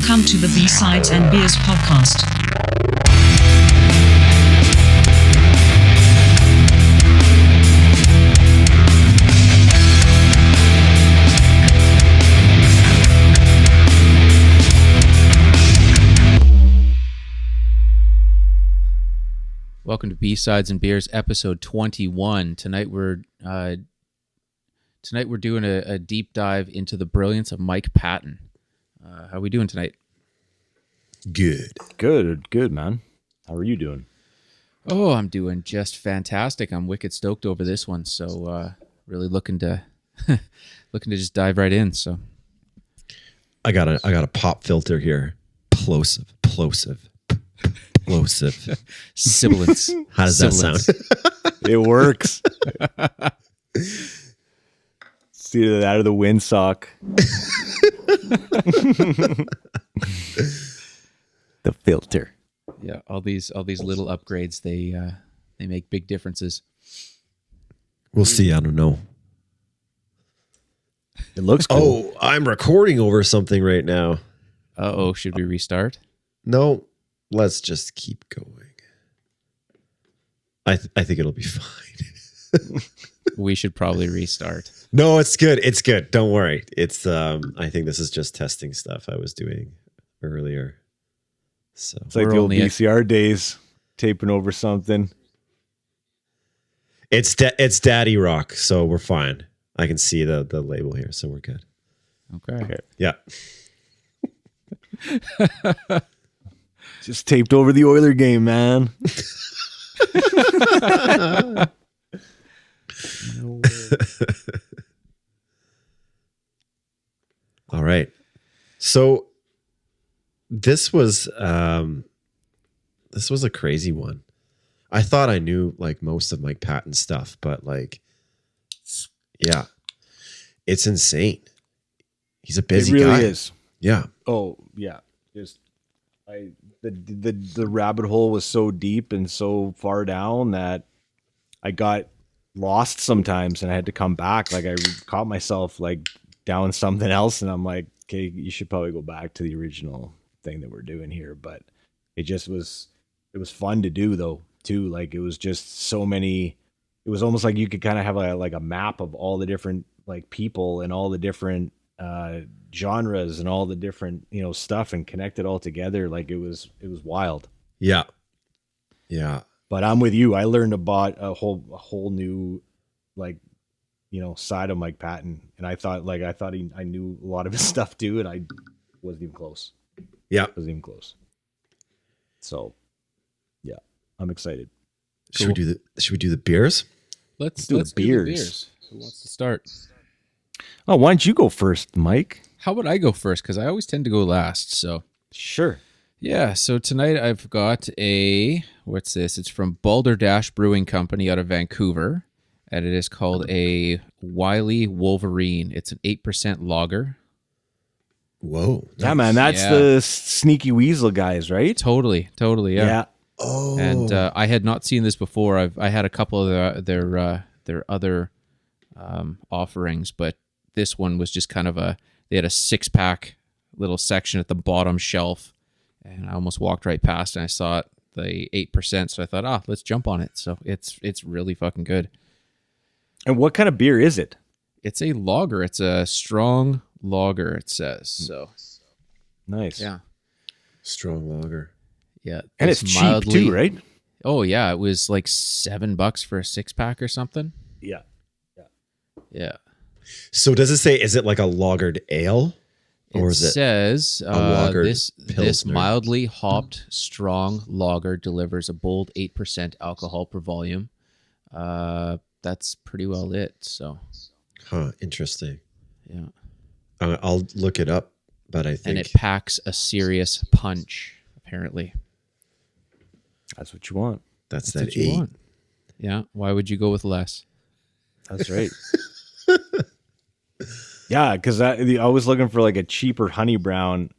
Welcome to the B-Sides and Beers podcast. Welcome to B-Sides and Beers, episode 21. Tonight we're doing a deep dive into the brilliance of Mike Patton. How are we doing tonight? Good, man. How are you doing? Oh, I'm doing just fantastic. I'm wicked stoked over this one. So really looking to just dive right in. So I got a pop filter here. Plosive. Sibilance. How does that sound? It works. See that or the windsock. The filter. Yeah, all these little upgrades, they make big differences. We'll see. I don't know. It looks cool. Oh, I'm recording over something right now. Uh-oh, should we restart? No, let's just keep going. I think it'll be fine. We should probably restart. No, it's good. It's good. Don't worry. It's I think this is just testing stuff I was doing earlier. So It's like the old VCR days, taping over something. it's Daddy Rock, so we're fine. I can see the label here, so we're good. Okay. Yeah. Just taped over the Oiler game, man. No way. All right. So this was a crazy one. I thought I knew like most of Mike Patton's stuff, but like, yeah, it's insane. He's a busy guy. It really is. Yeah. Oh yeah. The rabbit hole was so deep and so far down that I got lost sometimes and I had to come back. Like I caught myself like down something else and I'm like, okay, you should probably go back to the original thing that we're doing here. But it was fun to do though too. Like it was just so many, it was almost like you could kind of have a map of all the different like people and all the different genres and all the different, stuff and connect it all together. Like it was wild. Yeah. Yeah. But I'm with you. I learned about a whole new, like, side of Mike Patton, and I thought I knew a lot of his stuff too, and I wasn't even close. Yeah. Wasn't even close. So, yeah, I'm excited. Should we do the beers? Let's do do the the beers. beers. Who wants to start? Oh, why don't you go first, Mike? How about I go first? Because I always tend to go last. So Sure. yeah. So tonight I've got what's this? It's from Balderdash Brewing Company out of Vancouver, and it is called a Wily Wolverine. It's an 8% lager. Whoa. Yeah, man, that's the Sneaky Weasel guys, right? Totally. Yeah. Oh. And I had not seen this before. I had a couple of their other offerings, but this one was just kind of they had a 6-pack little section at the bottom shelf, and I almost walked right past and I saw it, the 8%, so I thought, let's jump on it. So it's really fucking good. And what kind of beer is it? It's a lager. It's a strong lager, it says. So Nice. yeah. Strong lager. Yeah. And it's cheap too, right? Oh yeah, it was like $7 for a 6-pack or something. Yeah. Yeah. So does it say, is it like a lagered ale? Or It is it says lagered this Pilsner? mildly hopped strong lager delivers a bold 8% alcohol per volume. That's pretty well it. So interesting. yeah, I'll look it up, but I think and it packs a serious punch. Apparently, That's what you want. that's what that you 8. want. Yeah. Why would you go with less? That's right. Yeah, because I was looking for like a cheaper honey brown,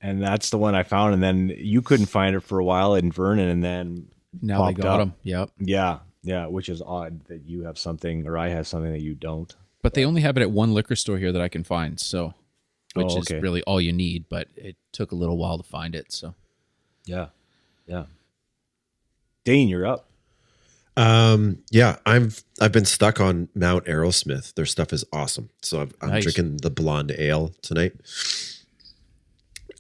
and that's the one I found. And then you couldn't find it for a while in Vernon, and then Now they popped got up. them. Yep. Yeah, which is odd that you have something or I have something that you don't. But they only have it at one liquor store here that I can find. So which Oh, is okay. really all you need, but it took a little while to find it. So Yeah. Yeah. Dane, you're up. Yeah, I've been stuck on Mount Aerosmith. Their stuff is awesome. So I'm Nice. drinking the blonde ale tonight.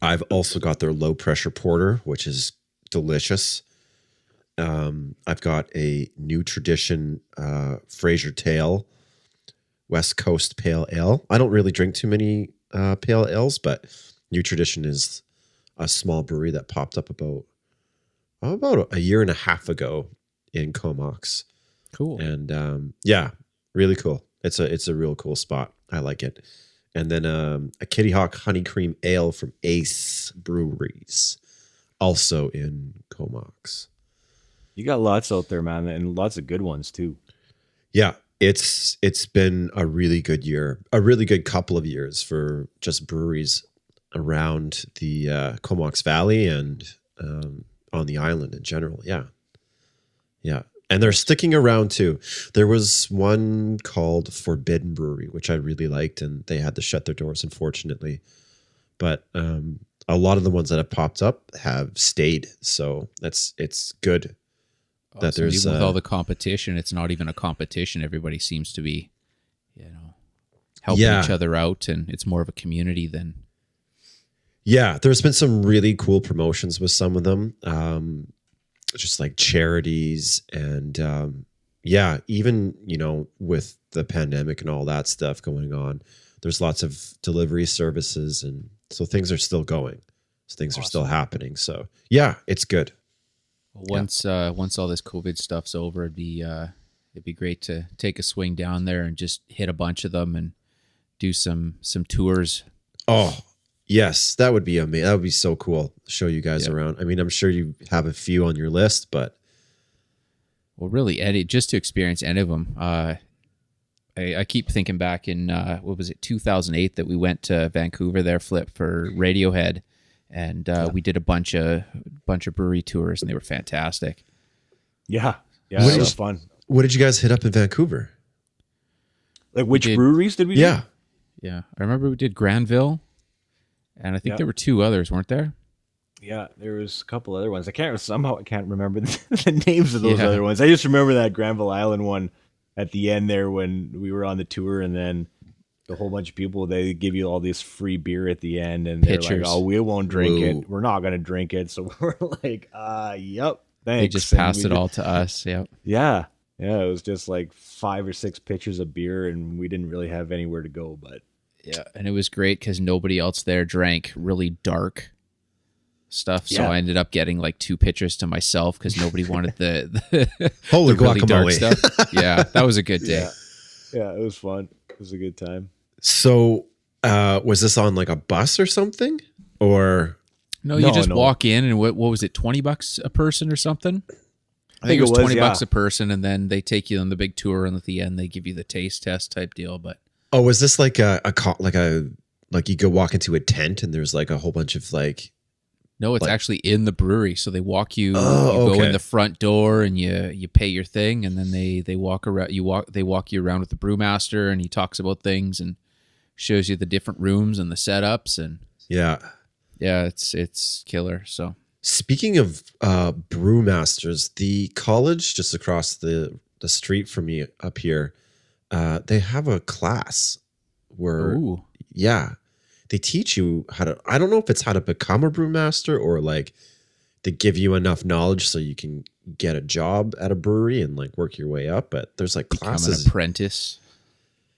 I've also got their low pressure porter, which is delicious. I've got a New Tradition Fraser Tail West Coast Pale Ale. I don't really drink too many pale ales, but New Tradition is a small brewery that popped up about a year and a half ago in Comox. cool. And yeah, really cool. It's a real cool spot. I like it. And then a Kitty Hawk Honey Cream Ale from Ace Breweries, also in Comox. You got lots out there, man, and lots of good ones too. Yeah, it's been a really good year, a really good couple of years for just breweries around the Comox Valley and on the island in general. Yeah. And they're sticking around too. There was one called Forbidden Brewery, which I really liked, and they had to shut their doors, unfortunately. But a lot of the ones that have popped up have stayed, so it's good that Awesome. there's Even with all the competition, it's not even a competition. Everybody seems to be, helping each other out, and it's more of a community than. Yeah, there's been some really cool promotions with some of them. Just like charities and even with the pandemic and all that stuff going on, there's lots of delivery services, and so things are still going. So things are still happening. So yeah, it's good. Once all this COVID stuff's over, it'd be great to take a swing down there and just hit a bunch of them and do some tours. Oh, yes, that would be amazing. That would be so cool. Show you guys around. I mean, I'm sure you have a few on your list, but well, really, just to experience any of them. I keep thinking back in what was it, 2008, that we went to Vancouver there, Flip, for Radiohead, and we did a bunch of brewery tours, and they were fantastic. Yeah, What it did was you- fun. what did you guys hit up in Vancouver? Like which did- breweries did we do? Yeah. Yeah, I remember we did Granville, and I think there were two others, weren't there? Yeah, there was a couple other ones. I can't remember the names of those Yeah. other ones. I just remember that Granville Island one at the end there when we were on the tour, and then the whole bunch of people, they give you all this free beer at the end, and they're Pitchers. like, "Oh, we won't drink Whoa. it. We're not gonna drink it." So we're like, yep, thanks." They just And passed we it did- all to us. Yep. Yeah, it was just like 5 or 6 pitchers of beer, and we didn't really have anywhere to go, but. Yeah, and it was great because nobody else there drank really dark stuff. So Yeah. I ended up getting like 2 pitchers to myself because nobody wanted the Holy the really dark guacamole. stuff. Yeah, that was a good day. Yeah, it was fun. It was a good time. So was this on like a bus or something? Or No, you No, just no. walk in, and what was it, $20 a person or something? I think think it was it was, $20 yeah. a person, and then they take you on the big tour, and at the end they give you the taste test type deal. But oh, was this like like you go walk into a tent and there's like a whole bunch of like no, it's Like- actually in the brewery. So they walk you. Oh, you go okay. in the front door and you pay your thing, and then they walk around. They walk you around with the brewmaster, and he talks about things and shows you the different rooms and the setups, and yeah. yeah, it's killer. So Speaking of brewmasters, the college just across the street from me up here, they have a class where ooh, they teach you how to, I don't know if it's how to become a brewmaster or like they give you enough knowledge so you can get a job at a brewery and like work your way up. But there's like become an classes. apprentice.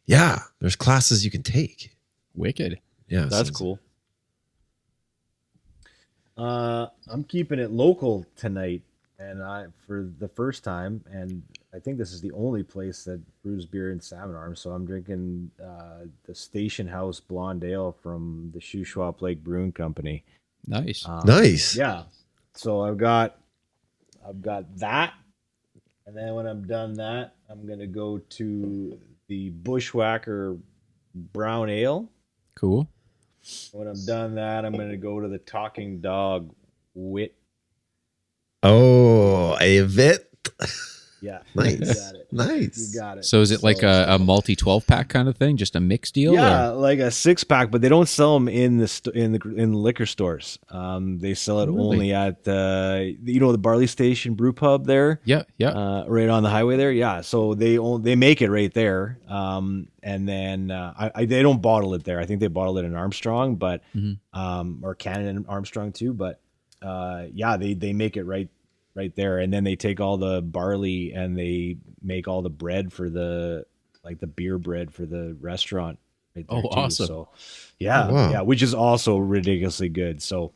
Yeah. There's classes you can take. Wicked. Yeah. That's so- cool. I'm keeping it local tonight, and for the first time, and I think this is the only place that brews beer in Salmon Arm. So I'm drinking the Station House Blonde Ale from the Shuswap Lake Brewing Company. Nice. Nice. Yeah. So I've got that, and then when I'm done that, I'm gonna go to the Bushwhacker Brown Ale. Cool. When I'm done that, I'm gonna go to the Talking Dog Wit. Oh, a bit. Yeah. Nice. You got it. Nice. You got it. So is it like a multi 12-pack kind of thing, just a mixed deal? Yeah, or? like a 6-pack, but they don't sell them in the liquor stores. They sell it Really? only at the Barley Station Brew Pub there. Yeah, Right on the highway there. Yeah, so they make it right there. And then they don't bottle it there. I think they bottle it in Armstrong, but or Canada and Armstrong too. But they make it right there, and then they take all the barley and they make all the bread for the beer bread for the restaurant right there. Oh, awesome. So yeah, Oh, wow. yeah, which is also ridiculously good. So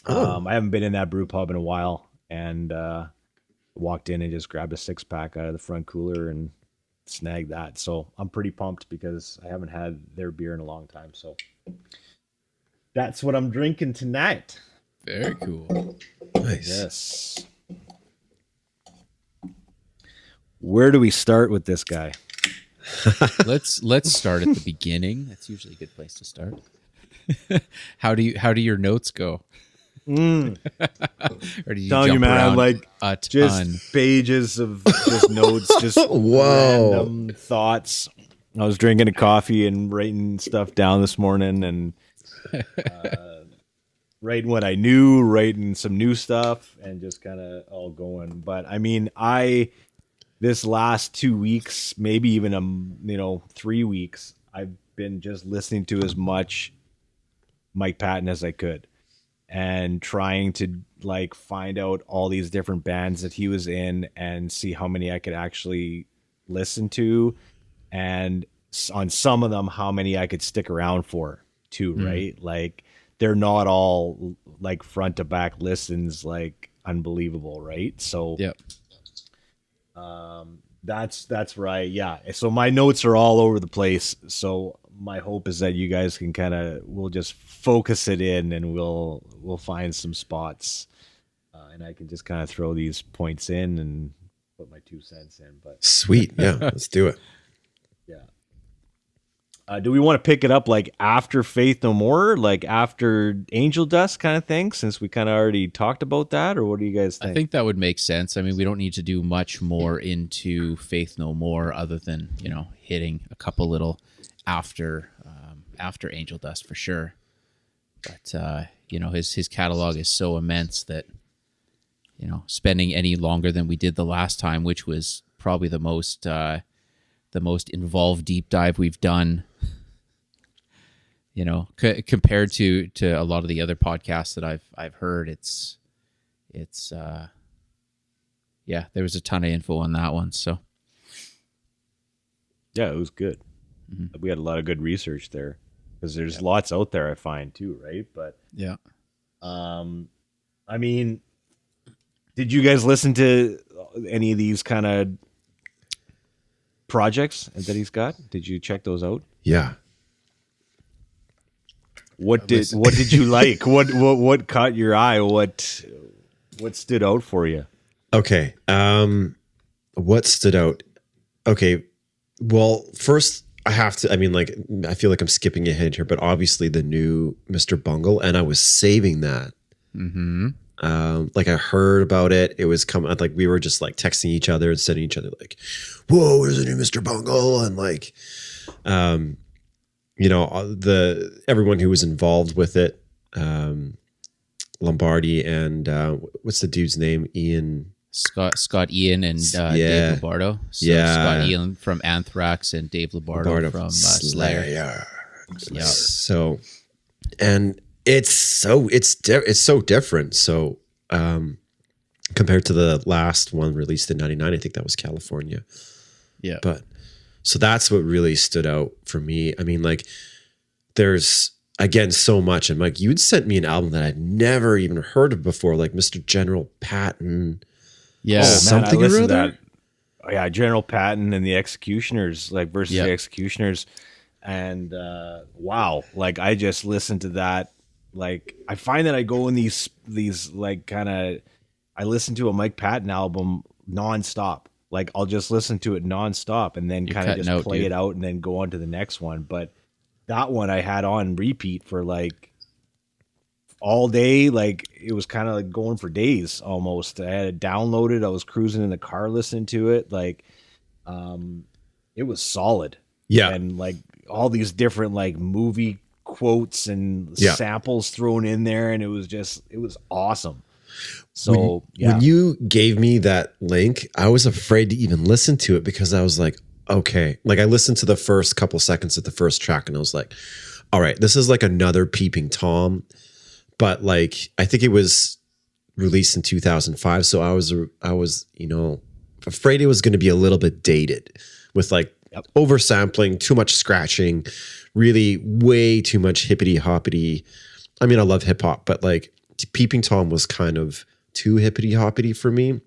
I haven't been in that brew pub in a while, and walked in and just grabbed a 6-pack out of the front cooler and snagged that. So I'm pretty pumped because I haven't had their beer in a long time. So that's what I'm drinking tonight. Very cool. Nice. Yes. Where do we start with this guy? Let's start at the beginning. That's usually a good place to start. How do your notes go? Or do you Telling jump you, man, around like a ton? just pages of just notes, just Whoa. random thoughts. I was drinking a coffee and writing stuff down this morning, and writing what I knew, writing some new stuff, and just kind of all going. But I mean, this last 2 weeks, maybe even 3 weeks, I've been just listening to as much Mike Patton as I could, and trying to find out all these different bands that he was in and see how many I could actually listen to, and on some of them how many I could stick around for too, right? Like, they're not all front to back listens unbelievable, right? So Yep. That's right. Yeah. So my notes are all over the place. So my hope is that you guys can we'll just focus it in, and we'll find some spots, and I can just kind of throw these points in and put my 2 cents in. But Sweet. Yeah, let's do it. yeah. Do we want to pick it up after Faith No More, after Angel Dust kind of thing, since we kind of already talked about that, or what do you guys think? I think that would make sense. I mean, we don't need to do much more into Faith No More other than, hitting a couple little after Angel Dust for sure. But, his catalog is so immense that, spending any longer than we did the last time, which was probably the most involved deep dive we've done, compared to a lot of the other podcasts that I've heard. It's there was a ton of info on that one. So yeah, it was good. We had a lot of good research there, because there's lots out there, I find too, right? But yeah. I mean, did you guys listen to any of these kind of projects that he's got? Did you check those out? Yeah. What did you like? What caught your eye? What stood out for you? Okay. What stood out? Okay. Well, first I have to, I feel like I'm skipping ahead here, but obviously the new Mr. Bungle, and I was saving that. Mm-hmm. I heard about it. It was coming, we were just texting each other and sending each other whoa, there's a new Mr. Bungle. And everyone who was involved with it, Lombardi and what's the dude's name? Scott Ian and Dave Lombardo. So Scott Ian from Anthrax and Dave Lombardo from Slayer. Yeah. So, and it's so different. So, compared to the last one released in '99, I think that was California. Yeah. But so that's what really stood out for me. I mean, there's again so much, and you'd sent me an album that I'd never even heard of before, Mr. General Patton. Yeah, something or other. Oh, yeah, General Patton and the Executioners, versus the Executioners, and wow, I just listened to that. I find that I go in these I listen to a Mike Patton album nonstop. I'll just listen to it nonstop and then kind of just play it out and then go on to the next one. But that one I had on repeat for all day. Like it was kind of like going for days almost. I had it downloaded. I was cruising in the car listening to it. Like, it was solid. Yeah. And like all these different like movie quotes and samples thrown in there. And it was awesome. So when you gave me that link, I was afraid to even listen to it because I was like, okay, like I listened to the first couple seconds of the first track and I was like, all right, this is like another Peeping Tom, but like I think it was released in 2005, so I was afraid it was going to be a little bit dated with like oversampling, too much scratching, really way too much hippity hoppity. I mean, I love hip hop, but like Peeping Tom was kind of too hippity hoppity for me.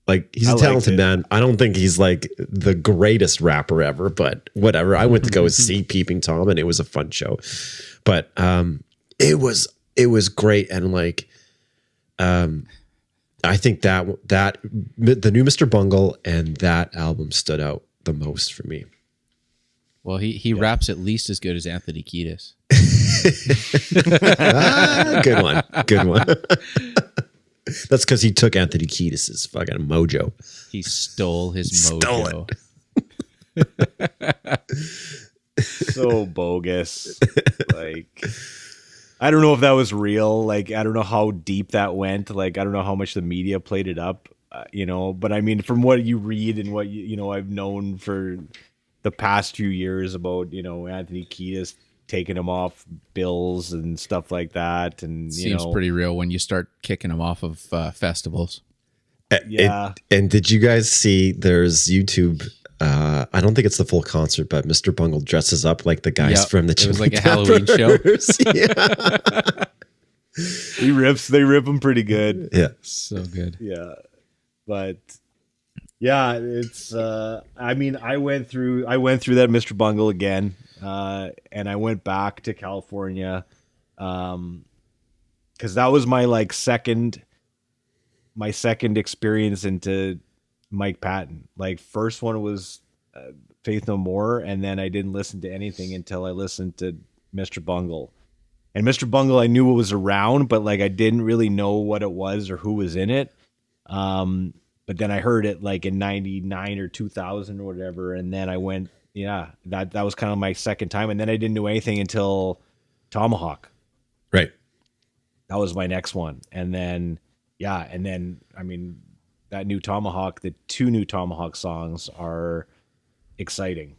Like he's a talented man. I don't think he's like the greatest rapper ever, but whatever. I went to go see Peeping Tom and it was a fun show. But it was great. And like I think that the new Mr. Bungle and that album stood out the most for me. Well, he raps at least as good as Anthony Kiedis. Good one. That's because he took Anthony Kiedis' fucking mojo. He stole his mojo. So bogus. Like, I don't know if that was real. Like, I don't know how deep that went. Like, I don't know how much the media played it up. But I mean, from what you read and what I've known for the past few years about Anthony Kiedis taking him off bills and stuff like that, and seems pretty real when you start kicking him off of festivals. And did you guys see? There's YouTube. I don't think it's the full concert, but Mr. Bungle dresses up like the guys from the. It was like a Halloween show. They rip him pretty good. Yeah, so good. Yeah, but. Yeah, it's. I mean, I went through that Mr. Bungle again, and I went back to California, because that was my second experience into Mike Patton. Like, first one was Faith No More, and then I didn't listen to anything until I listened to Mr. Bungle. And Mr. Bungle, I knew it was around, but like I didn't really know what it was or who was in it. But then I heard it like in 99 or 2000 or whatever. And then I went, that was kind of my second time. And then I didn't do anything until Tomahawk. Right. That was my next one. And then, I mean, that new Tomahawk, the two new Tomahawk songs are exciting.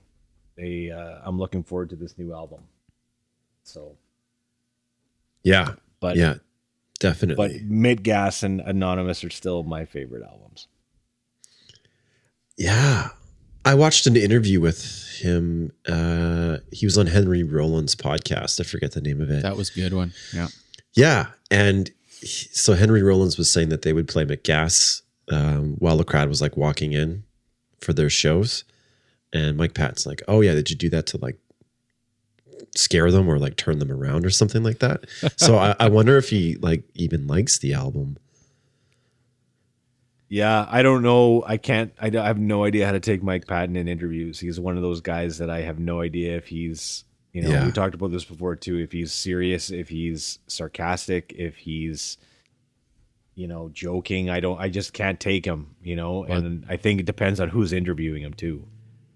I'm looking forward to this new album. So. Yeah. Definitely. But Midgas and Anonymous are still my favorite albums. Yeah. I watched an interview with him. He was on Henry Rollins' podcast. I forget the name of it. That was a good one. Yeah. Yeah. And so Henry Rollins was saying that they would play McGass while the crowd was like walking in for their shows. And Mike Patton's like, oh yeah, did you do that to like scare them or like turn them around or something like that? So I wonder if he like even likes the album. Yeah, I don't know. I have no idea how to take Mike Patton in interviews. He's one of those guys that I have no idea if he's, we talked about this before too, if he's serious, if he's sarcastic, if he's, joking. I just can't take him, and I think it depends on who's interviewing him too.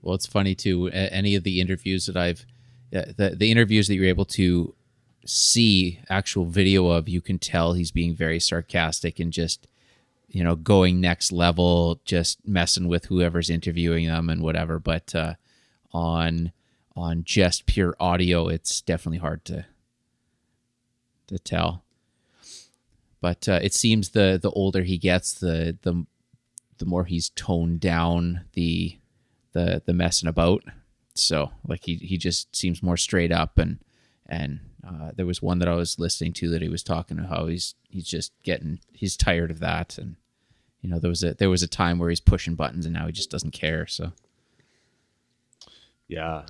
Well, it's funny too. Any of the interviews that the interviews that you're able to see actual video of, you can tell he's being very sarcastic and just, going next level, just messing with whoever's interviewing them and whatever. But on just pure audio, it's definitely hard to tell. But it seems the older he gets, the more he's toned down the messing about. So like he just seems more straight up, and there was one that I was listening to that he was talking about how he's tired of that, and there was a time where he's pushing buttons and now he just doesn't care. So yeah,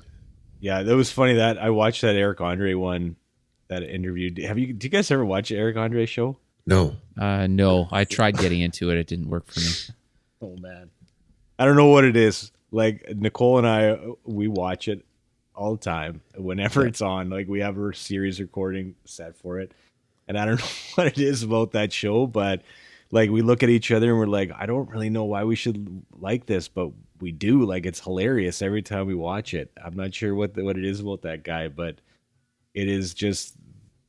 that was funny that I watched that Eric Andre one, that interview. Do you guys ever watch Eric Andre's show? No. No, I tried getting into it. It didn't work for me. Oh man, I don't know what it is. Like Nicole and I, we watch it all the time whenever it's on. Like we have our series recording set for it. And I don't know what it is about that show, but like we look at each other and we're like, I don't really know why we should like this, but we do. Like it's hilarious every time we watch it. I'm not sure what it is about that guy, but it is just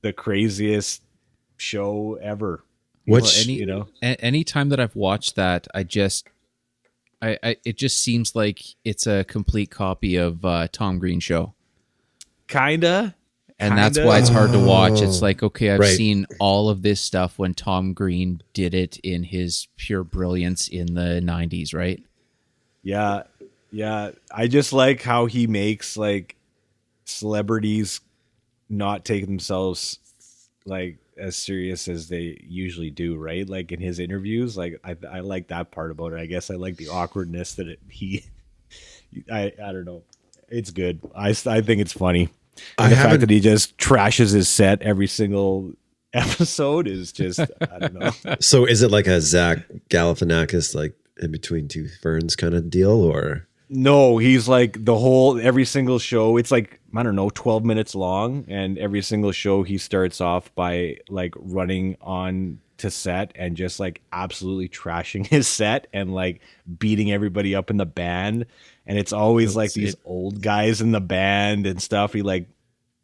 the craziest show ever. Any time that I've watched that, it just seems like it's a complete copy of Tom Green show. Kinda. And that's why it's hard to watch. It's Oh, like, okay, I've right. seen all of this stuff when Tom Green did it in his pure brilliance in the 90s, right? Yeah. Yeah. I just like how he makes like celebrities not take themselves like as serious as they usually do, right? Like in his interviews, like I like that part about it. I guess I like the awkwardness that I don't know. It's good. I think it's funny. And the fact that he just trashes his set every single episode is just, I don't know. So is it like a Zach Galifianakis, like in between two ferns kind of deal, or? No, he's like every single show. It's like, I don't know, 12 minutes long. And every single show he starts off by like running on to set and just like absolutely trashing his set and like beating everybody up in the band. And it's always like these old guys in the band and stuff. He like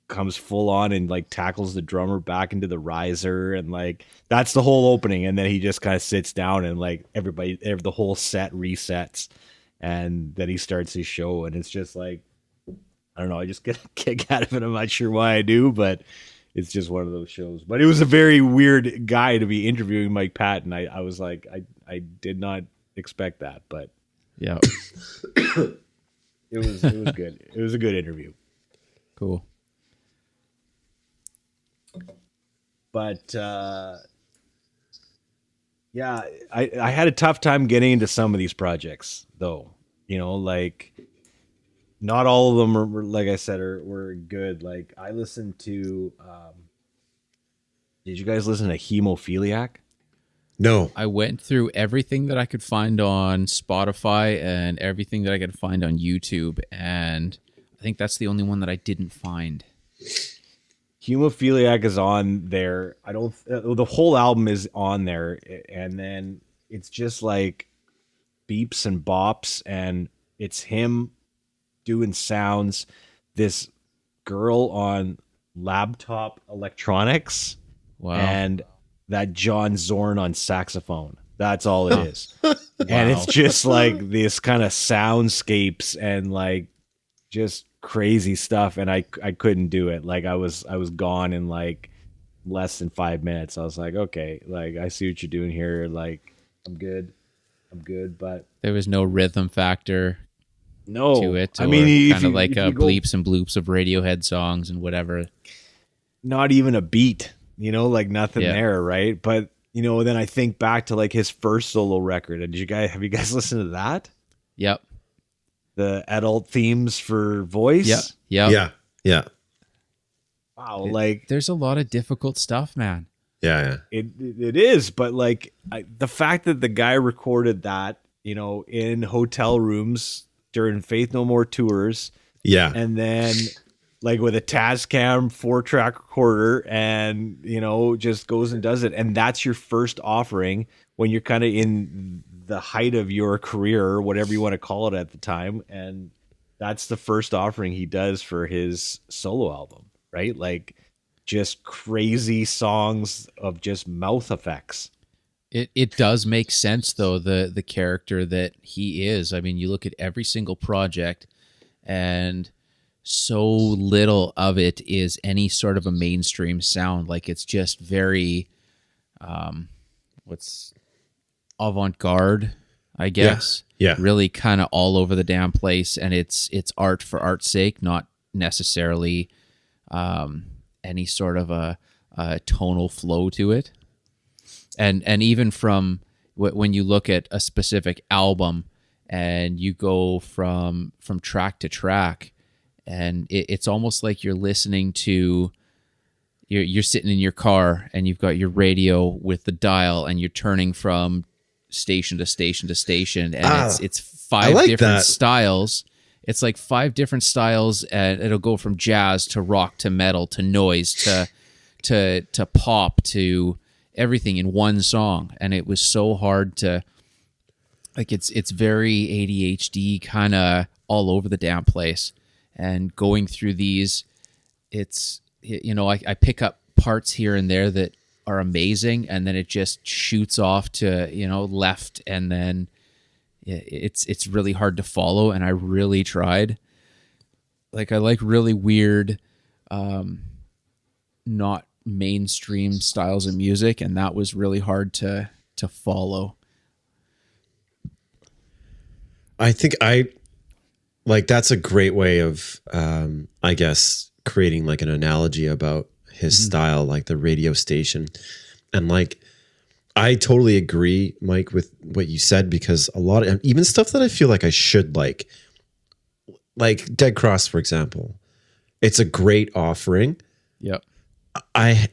comes full on and like tackles the drummer back into the riser. And like, that's the whole opening. And then he just kind of sits down and like the whole set resets. And then he starts his show, and it's just like, I don't know, I just get a kick out of it. I'm not sure why I do, but it's just one of those shows. But it was a very weird guy to be interviewing Mike Patton. I was like, I did not expect that, but Yeah. it was good. It was a good interview. Cool. But yeah, I had a tough time getting into some of these projects, though. You know, like not all of them were, like I said, were good. Like I listened to. Did you guys listen to Hemophiliac? No. I went through everything that I could find on Spotify and everything that I could find on YouTube, and I think that's the only one that I didn't find. Hemophiliac is on there. The whole album is on there, and then it's just like beeps and bops, and it's him doing sounds. This girl on laptop electronics, Wow. and that John Zorn on saxophone. That's all it is. And it's just like this kind of soundscapes and like just crazy stuff. And I couldn't do it. Like I was gone in like less than 5 minutes. I was like, okay, like I see what you're doing here. Like I'm good. But There was no rhythm factor no, to it. I mean, kind of like bleeps and bloops of Radiohead songs and whatever. not even a beat, like nothing Yeah. there. Right. But then I think back to like his first solo record. And have you guys listened to that? Yep. The adult themes for voice. Yep. Yeah. Wow. Like There's a lot of difficult stuff, man. Yeah. it is, but like the fact that the guy recorded that, in hotel rooms during Faith No More tours, Yeah. and then like with a Tascam 4-track recorder, and just goes and does it, and that's your first offering when you're kind of in the height of your career, or whatever you want to call it at the time, and that's the first offering he does for his solo album, right? Like just crazy songs of just mouth effects. It does make sense though, the character that he is. I mean, you look at every single project, and so little of it is any sort of a mainstream sound. Like it's just very what's avant-garde, I guess. Yeah. Really kind of all over the damn place, and it's art for art's sake, not necessarily any sort of a tonal flow to it. And even from when you look at a specific album and you go from track to track, and it's almost like you're listening to, you're sitting in your car and you've got your radio with the dial and you're turning from station to station to station, and it's five like different that. styles. It's like 5 different styles, and it'll go from jazz to rock to metal to noise to pop to everything in one song, and it was so hard to like it's very ADHD kind of all over the damn place. And going through these, it's I pick up parts here and there that are amazing, and then it just shoots off to left, and then it's really hard to follow. And I really tried. Like I like really weird, not mainstream styles of music, and that was really hard to follow. I think that's a great way of, I guess, creating like an analogy about his style, like the radio station. And like, I totally agree, Mike, with what you said, because a lot of, even stuff that I feel like I should like Dead Cross, for example, it's a great offering. Yep. I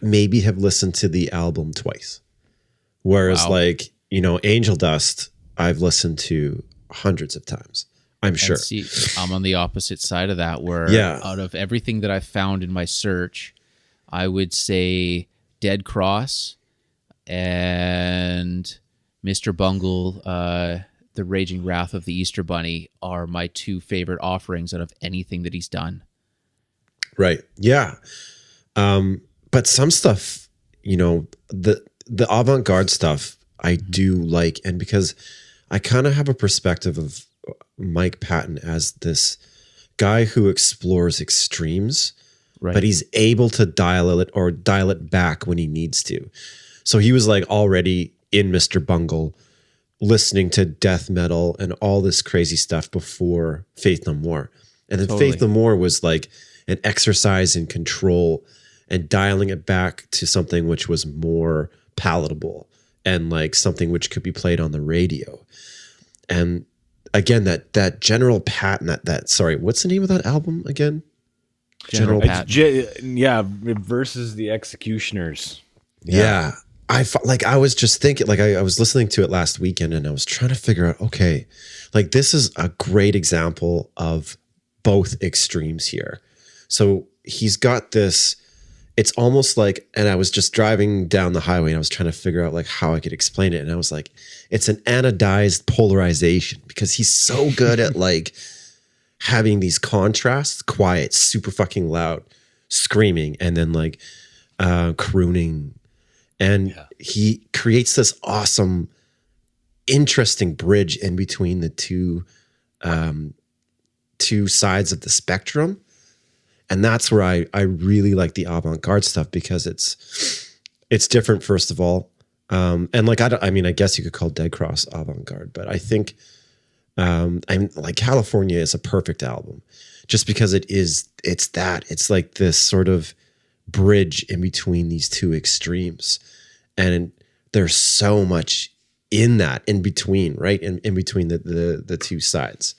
maybe have listened to the album twice. Whereas like, Angel Dust, I've listened to hundreds of times. I'm sure. And see, I'm on the opposite side of that, where out of everything that I found in my search, I would say Dead Cross and Mr. Bungle, The Raging Wrath of the Easter Bunny are my two favorite offerings out of anything that he's done. Right. Yeah. But some stuff, the avant-garde stuff I do like, and because I kind of have a perspective of Mike Patton as this guy who explores extremes, right, but he's able to dial it back when he needs to. So he was like already in Mr. Bungle, listening to death metal and all this crazy stuff before Faith No More. And then Totally. Faith No More was like an exercise in control and dialing it back to something which was more palatable and like something which could be played on the radio. And again, that General Patton, sorry, what's the name of that album again? General Patton. Versus the Executioners. Yeah. I was just thinking, like I was listening to it last weekend, and I was trying to figure out, okay, like this is a great example of both extremes here. So he's got this, it's almost like, and I was just driving down the highway and I was trying to figure out like how I could explain it. And I was like, it's an anodized polarization, because he's so good at like having these contrasts, quiet, super fucking loud, screaming, and then like crooning. And he creates this awesome, interesting bridge in between the two sides of the spectrum. And that's where I really like the avant-garde stuff, because it's different, first of all. And like, I guess you could call Dead Cross avant-garde, but I think like California is a perfect album just because it's like this sort of bridge in between these two extremes. And there's so much in that in between, right? In between the two sides.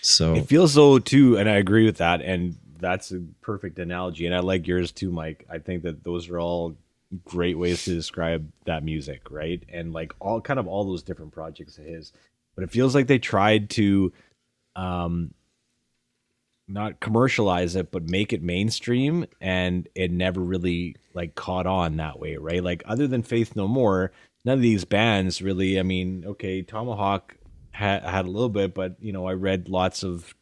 So it feels so too, and I agree with that. And that's a perfect analogy. And I like yours too, Mike. I think that those are all great ways to describe that music, right? And like all those different projects of his. But it feels like they tried to not commercialize it, but make it mainstream, and it never really like caught on that way, right? Like other than Faith No More, none of these bands really, I mean, okay, Tomahawk had a little bit, but I read lots of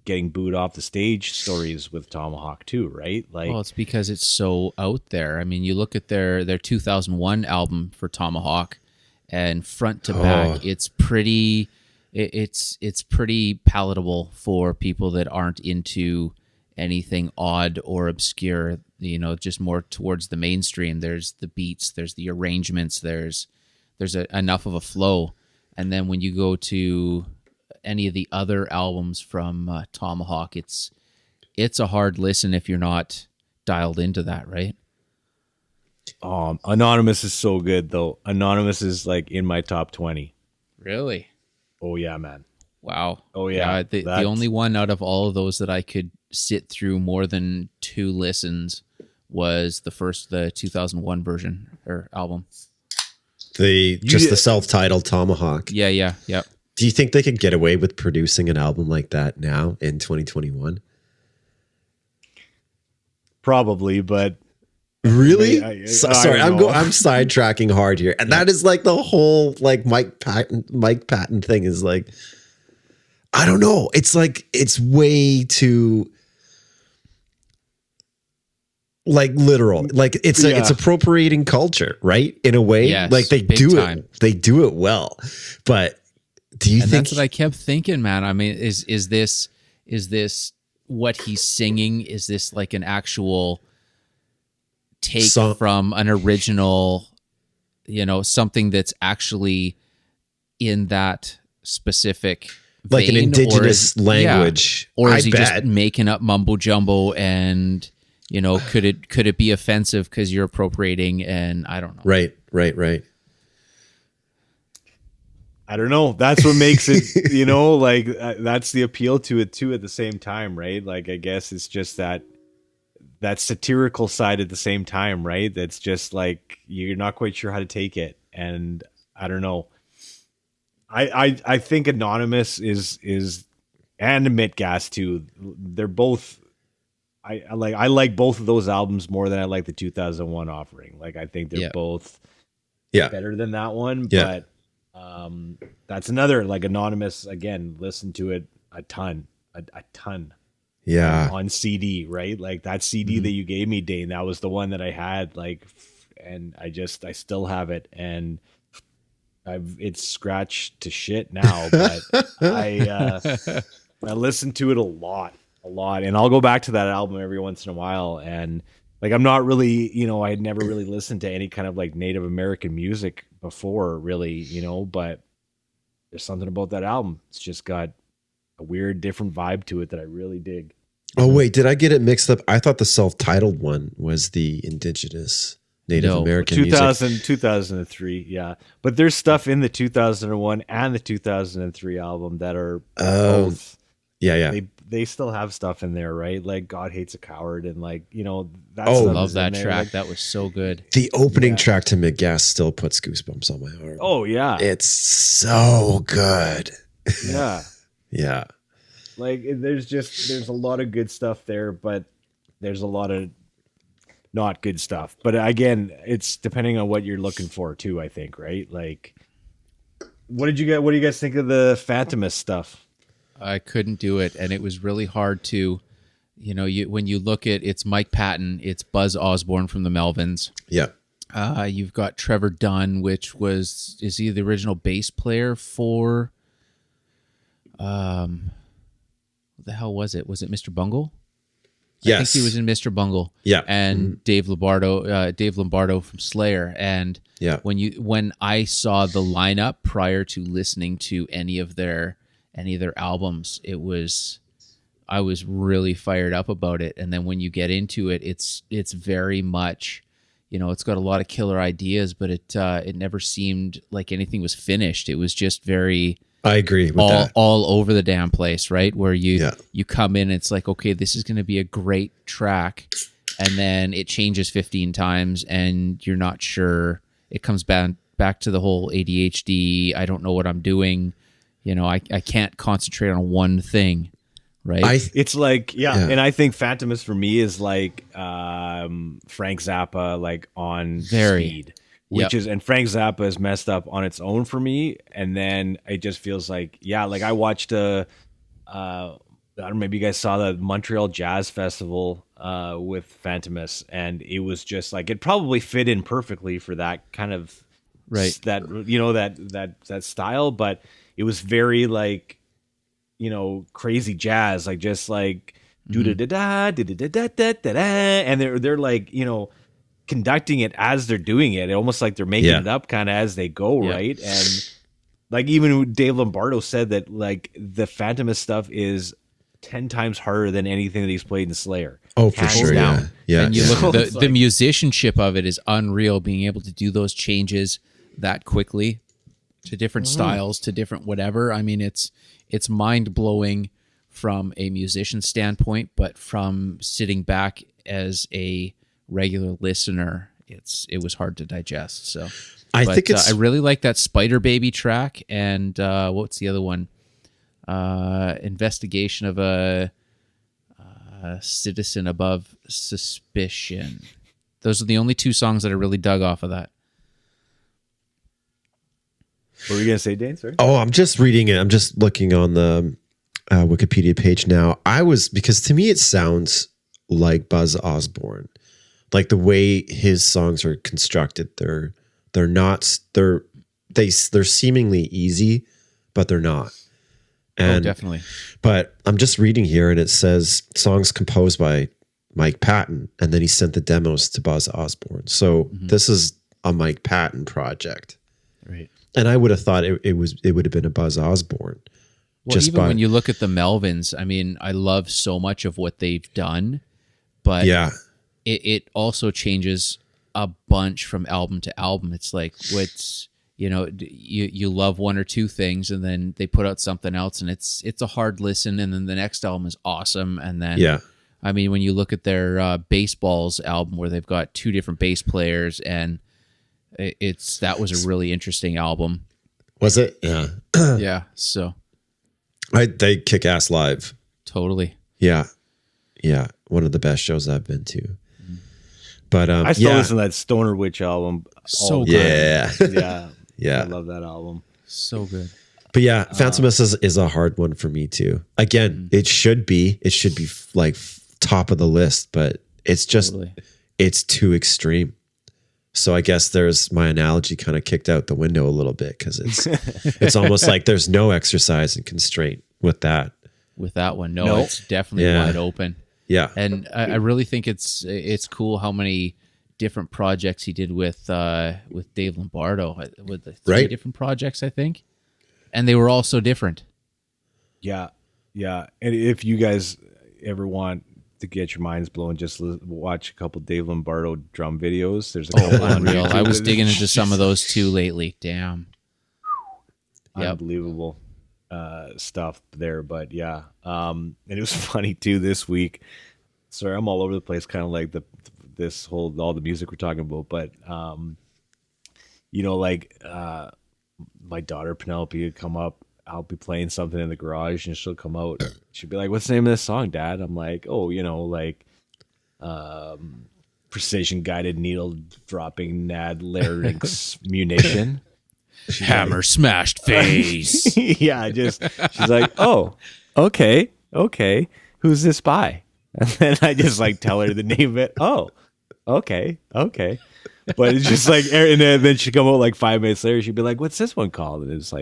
getting booed off the stage stories with Tomahawk too, right? Like, well, it's because it's so out there. I mean, you look at their 2001 album for Tomahawk, and front to back, it's pretty palatable for people that aren't into anything odd or obscure, just more towards the mainstream. There's the beats, there's the arrangements, there's enough of a flow. And then when you go to any of the other albums from Tomahawk, it's a hard listen if you're not dialed into that, right? Anonymous is so good though. Anonymous is like in my top 20. Really? Oh yeah, man. Wow. Oh yeah. The only one out of all of those that I could sit through more than 2 listens was the 2001 version or album. The self-titled Tomahawk. Yeah. Do you think they could get away with producing an album like that now in 2021? Probably, but Really? I Sorry, don't know. I'm sidetracking hard here, and that is like the whole like Mike Patton thing is like, I don't know. It's like it's way too like literal. Like it's appropriating culture, right? In a way, Yes, like they big do time. it. They do it well, but do you And think? that's what I kept thinking, man. I mean, is this what he's singing? Is this like an actual take Song- from an original, something that's actually in that specific like an vein, indigenous language? or I is he bet. just making up mumbo jumbo? And could it be offensive because you're appropriating? And I don't know. Right. I don't know. That's what makes it, like that's the appeal to it too. At the same time, right? Like I guess it's just that satirical side at the same time, right? That's just like you're not quite sure how to take it, and I don't know. I think Anonymous is and Mitgas too. They're both. I like both of those albums more than I like the 2001 Offering. Like I think they're both better than that one. Yeah. But that's another like Anonymous again. Listen to it a ton. Yeah. On CD, right? Like that CD that you gave me, Dane, that was the one that I had, like, and I still have it, and it's scratched to shit now, but I listen to it a lot, and I'll go back to that album every once in a while, and like I'm not really, I had never really listened to any kind of like Native American music before, really, but there's something about that album. It's just got a weird, different vibe to it that I really dig. Oh wait, did I get it mixed up? I thought the self-titled one was the indigenous Native American 2003, yeah. But there's stuff in the 2001 and the 2003 album that are both. Yeah. They still have stuff in there, right? Like God Hates a Coward, and like that. Oh, stuff Love is in that there. track. Like, That was so good. The opening track to Midgas still puts goosebumps on my heart. oh yeah, It's so good. yeah. Yeah. Like there's a lot of good stuff there, but there's a lot of not good stuff. But again, it's depending on what you're looking for too, I think, right? Like what do you guys think of the Phantomist stuff? I couldn't do it, and it was really hard to, when you look at it's Mike Patton, it's Buzz Osborne from the Melvins. Yeah. You've got Trevor Dunn, is he the original bass player for? What the hell was it? Was it Mr. Bungle? Yes. I think he was in Mr. Bungle. Yeah. And Dave Lombardo from Slayer. And when I saw the lineup prior to listening to any of their albums, I was really fired up about it. And then when you get into it, it's very much, it's got a lot of killer ideas, but it never seemed like anything was finished. It was just very, I agree with that. All over the damn place, right? Where you come in, it's like, okay, this is going to be a great track, and then it changes 15 times, and you're not sure. It comes back to the whole ADHD. I don't know what I'm doing. I can't concentrate on one thing, right? It's like, and I think Phantomist for me is like Frank Zappa, like on speed. Which is, and Frank Zappa is messed up on its own for me. And then it just feels like, like I watched I don't know, maybe you guys saw the Montreal Jazz Festival with Phantomist, and it was just like, it probably fit in perfectly for that kind of, that style, but it was very like, crazy jazz, like just like, do-da-da-da, da-da-da-da-da-da, and they're like, conducting it as they're doing it, almost like they're making it up kind of as they go, right? And like even Dave Lombardo said that like the Phantomist stuff is 10 times harder than anything that he's played in Slayer. Oh, for sure, down. yeah. And you look at the musicianship of it is unreal, being able to do those changes that quickly to different styles, to different whatever. I mean, it's mind-blowing from a musician standpoint, but from sitting back as a regular listener, it was hard to digest. So I really like that Spider Baby track, and what's the other one? Investigation of a citizen above suspicion. Those are the only two songs that I really dug off of that. What were you gonna say, Dane? Sorry. Oh, I'm just reading it. I'm just looking on the Wikipedia page now. Because to me it sounds like Buzz Osborne, like the way his songs are constructed. They're seemingly easy, but they're not. And, definitely. But I'm just reading here, and it says songs composed by Mike Patton, and then he sent the demos to Buzz Osborne. So this is a Mike Patton project, Right. and I would have thought it would have been a Buzz Osborne. Well, even when you look at the Melvins, I mean, I love so much of what they've done, but it also changes a bunch from album to album. It's like you love one or two things, and then they put out something else, and it's a hard listen, and then the next album is awesome, and then I mean, when you look at their Baseballs album, where they've got two different bass players, and that was a really interesting album. Was it? Yeah. Yeah. So they kick ass live. Totally. Yeah. Yeah. One of the best shows I've been to. But I still listen to that Stoner Witch album. So good. Yeah. Yeah. I love that album. So good. But yeah, Phantom is a hard one for me too. Again, it should be like top of the list, but it's just it's too extreme. So I guess there's my analogy kind of kicked out the window a little bit, because it's almost like there's no exercise and constraint with that. With that one, no. It's definitely wide open. Yeah, and I really think it's cool how many different projects he did with Dave Lombardo, with the three different projects, I think, and they were all so different. Yeah. And if you guys ever want to get your minds blown, just watch a couple Dave Lombardo drum videos. There's a couple unreal. I was digging into some of those too lately. Damn, unbelievable stuff there. But yeah, and it was funny too this week. Sorry, I'm all over the place, kind of like all the music we're talking about. But my daughter Penelope would come up. I'll be playing something in the garage, and she'll come out. She'll be like, "What's the name of this song, Dad?" I'm like, "Oh, precision guided needle dropping nad larynx munition." Hammer smashed face. Yeah, she's like, "Oh, okay. Who's this by?" And then I just tell her the name of it. Oh, okay. But it's just and then she'd come out 5 minutes later. She'd be like, "What's this one called?" And it's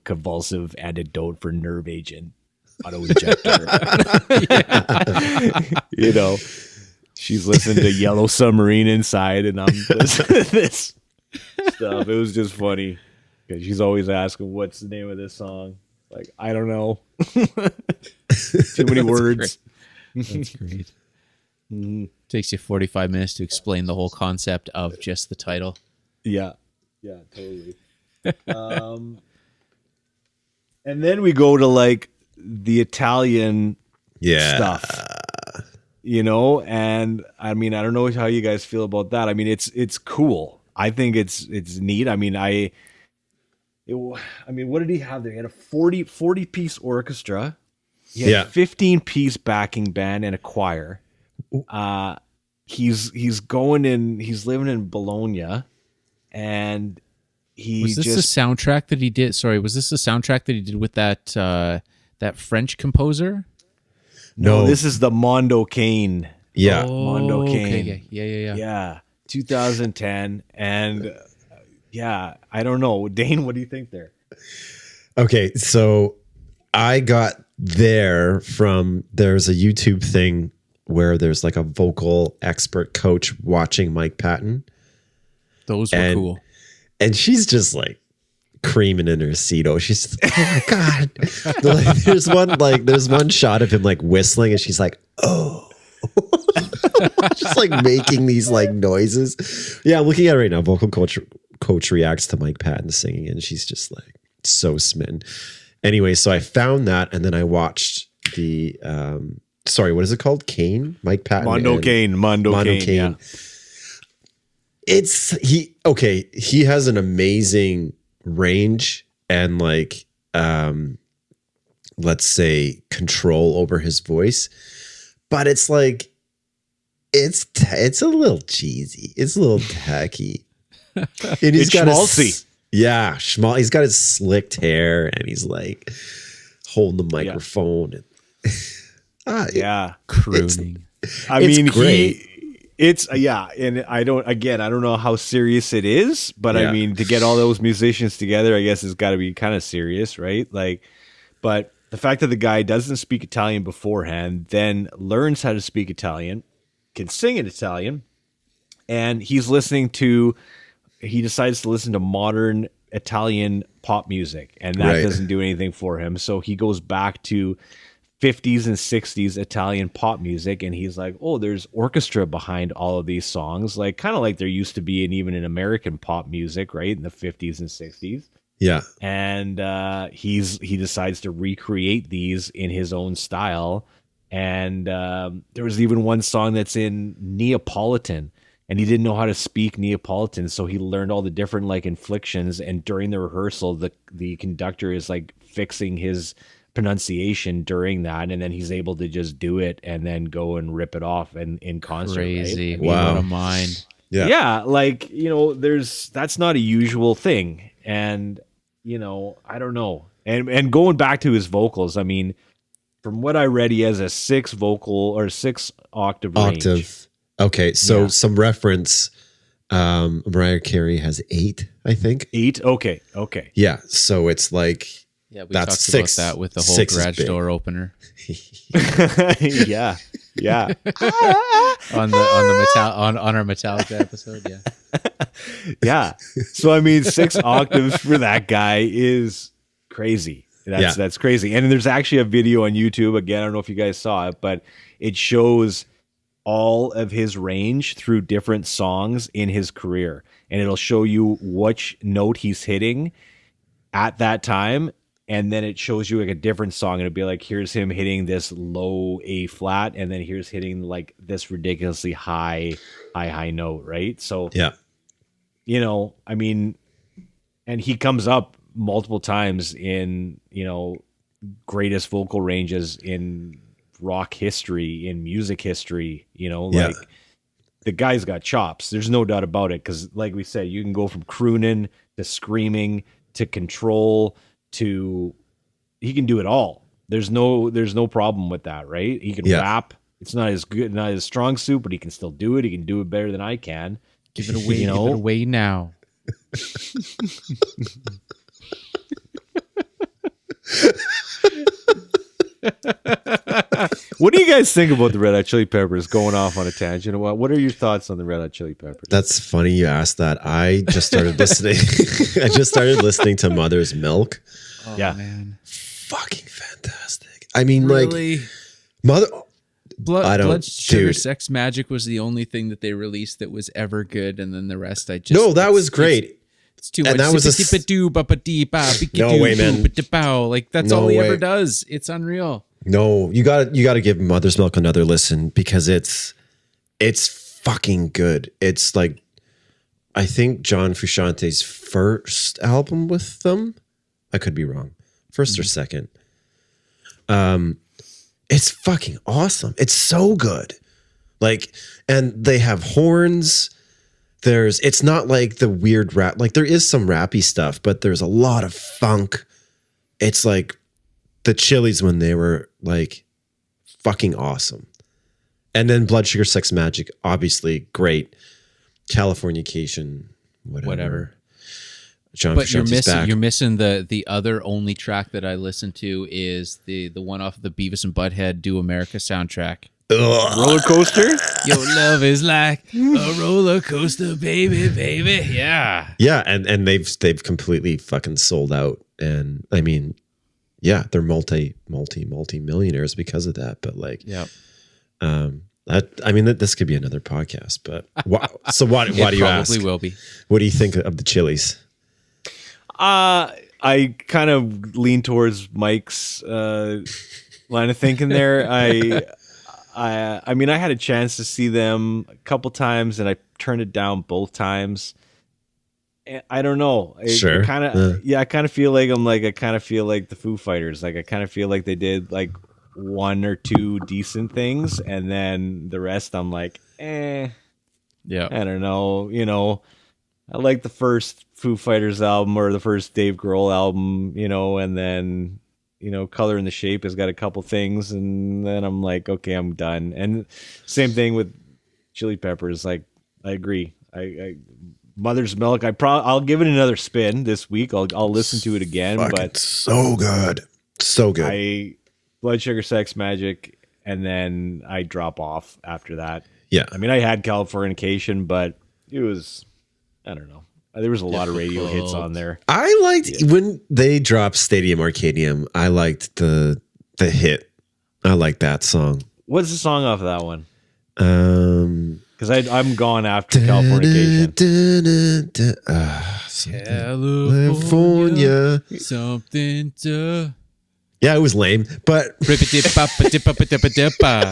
convulsive antidote for nerve agent auto injector. She's listening to Yellow Submarine inside, and I'm listening to this stuff. It was just funny because she's always asking, "What's the name of this song?" I don't know. Too many words. That's great. Takes you 45 minutes to explain the whole concept of just the title. Yeah, totally. And then we go to the Italian stuff, and I mean, I don't know how you guys feel about that. I mean, it's cool. I think it's neat. I mean, what did he have there? He had a 40 piece orchestra. He had a 15-piece backing band and a choir. He's living in Bologna, and was this the soundtrack that he did? Sorry, was this the soundtrack that he did with that French composer? No, this is the Mondo Cane. Yeah, Mondo Cane. Okay. Yeah. 2010, and I don't know, Dane. What do you think there? Okay, so I got there's a YouTube thing where there's a vocal expert coach watching Mike Patton. Those were cool. And she's just creaming in her Cedo. She's just, oh my God. There's one shot of him whistling, and she's like, oh. Just making these noises. Yeah, I'm looking at it right now. Vocal coach reacts to Mike Patton singing, and she's just so smitten. Anyway, so I found that, and then I watched the what is it called? Cane? Mike Patton. Mondo Cane. Yeah. He has an amazing range and let's say control over his voice. But it's it's a little cheesy. It's a little tacky. And It's schmaltzy. Yeah, schmal. He's got his slicked hair, and he's like holding the microphone. And Yeah. Crooning. I It's mean, great. and I don't know how serious it is, but Yeah. I mean, to get all those musicians together, I guess it's got to be kind of serious, right? Like, but the fact that the guy doesn't speak Italian beforehand, then learns how to speak Italian, can sing in Italian, and he decides to listen to modern Italian pop music, and that Right. doesn't do anything for him. So he goes back to 50s and 60s Italian pop music, and he's like, oh, there's orchestra behind all of these songs, like kind of like there used to be even in American pop music, right, in the 50s and 60s. Yeah. And he decides to recreate these in his own style. And there was even one song that's in Neapolitan, and he didn't know how to speak Neapolitan, so he learned all the different like inflections. And during the rehearsal, the conductor is like fixing his pronunciation during that, and then he's able to just do it and then go and rip it off in concert. Crazy. Right? I mean, Wow. What a mind. Yeah. like, that's not a usual thing. And I don't know. And going back to his vocals, I mean, from what I read, he has a 6 octave range. Octave. Okay, so Yeah. some reference. Mariah Carey has 8, I think. 8. Okay. Yeah, so it's like Yeah, we That's talked 6. about that with the whole 6 is garage big. door opener Yeah. on our Metallica episode. Yeah, Yeah. So I mean, 6 octaves for that guy is crazy. That's crazy. And there's actually a video on YouTube. Again, I don't know if you guys saw it, but it shows all of his range through different songs in his career, and it'll show you which note he's hitting at that time. And then it shows you like a different song. It'll be like, here's him hitting this low A flat, and then here's hitting like this ridiculously high note, right? So yeah. I mean, and he comes up multiple times in, greatest vocal ranges in rock history, in music history, like the guy's got chops. There's no doubt about it. Cause like we said, you can go from crooning to screaming to control to, he can do it all. There's no problem with that, right? He can rap. It's not as good, not his strong suit, but he can still do it. He can do it better than I can. give it away. Give it away now. What do you guys think about the Red Hot Chili Peppers going off on a tangent? What are your thoughts on the Red Hot Chili Peppers? That's funny you asked that. I just started listening. I just started listening to Mother's Milk. Oh, Yeah. man. Fucking fantastic. I mean, Really? like Mother. I don't- Blood Sugar dude. Sex Magic was the only thing that they released that was ever good, and then the rest I just No, that was great. It's too And much. that was a No way, man. Like that's No all he way. ever does. It's unreal. No, you got to give Mother's Milk another listen because it's fucking good. It's like I think John Frusciante's first album with them. I could be wrong. First or second. It's fucking awesome. It's so good. Like, and they have horns. It's not like the weird rap. Like there is some rappy stuff, but there's a lot of funk. It's like the Chili's when they were like fucking awesome. And then Blood Sugar Sex Magic, obviously great. Californication, whatever. John But you're Frusciante's back. missing the other only track that I listen to is the one off of the Beavis and Butthead Do America soundtrack. Ugh. Roller coaster? Your love is like a roller coaster, baby, baby. Yeah. Yeah, and they've completely fucking sold out. And I mean, yeah, they're multi millionaires because of that. But like, Yep. this could be another podcast. But so why do you ask? Probably will be. What do you think of the Chili's? I kind of lean towards Mike's line of thinking there. I mean, I had a chance to see them a couple times, and I turned it down both times. I don't know. Sure. I kind of feel like I kind of feel like the Foo Fighters. Like I kind of feel like they did like one or two decent things, and then the rest I'm like, eh, Yeah. I don't know. I like the first Foo Fighters album or the first Dave Grohl album, and then, Color and the Shape has got a couple things, and then I'm like, okay, I'm done. And same thing with Chili Peppers. Like, I agree. I Mother's Milk. I'll give it another spin this week. I'll listen to it again. Fucking But so good, so good. Blood Sugar Sex Magic, and then I drop off after that. Yeah, I mean, I had Californication, but it was, I don't know. There was a lot of radio hits on there. I liked when they dropped Stadium Arcadium. I liked the hit. I like that song. What's the song off of that one? Because I'm gone after Californication. California. Something to. Yeah, it was lame, but Or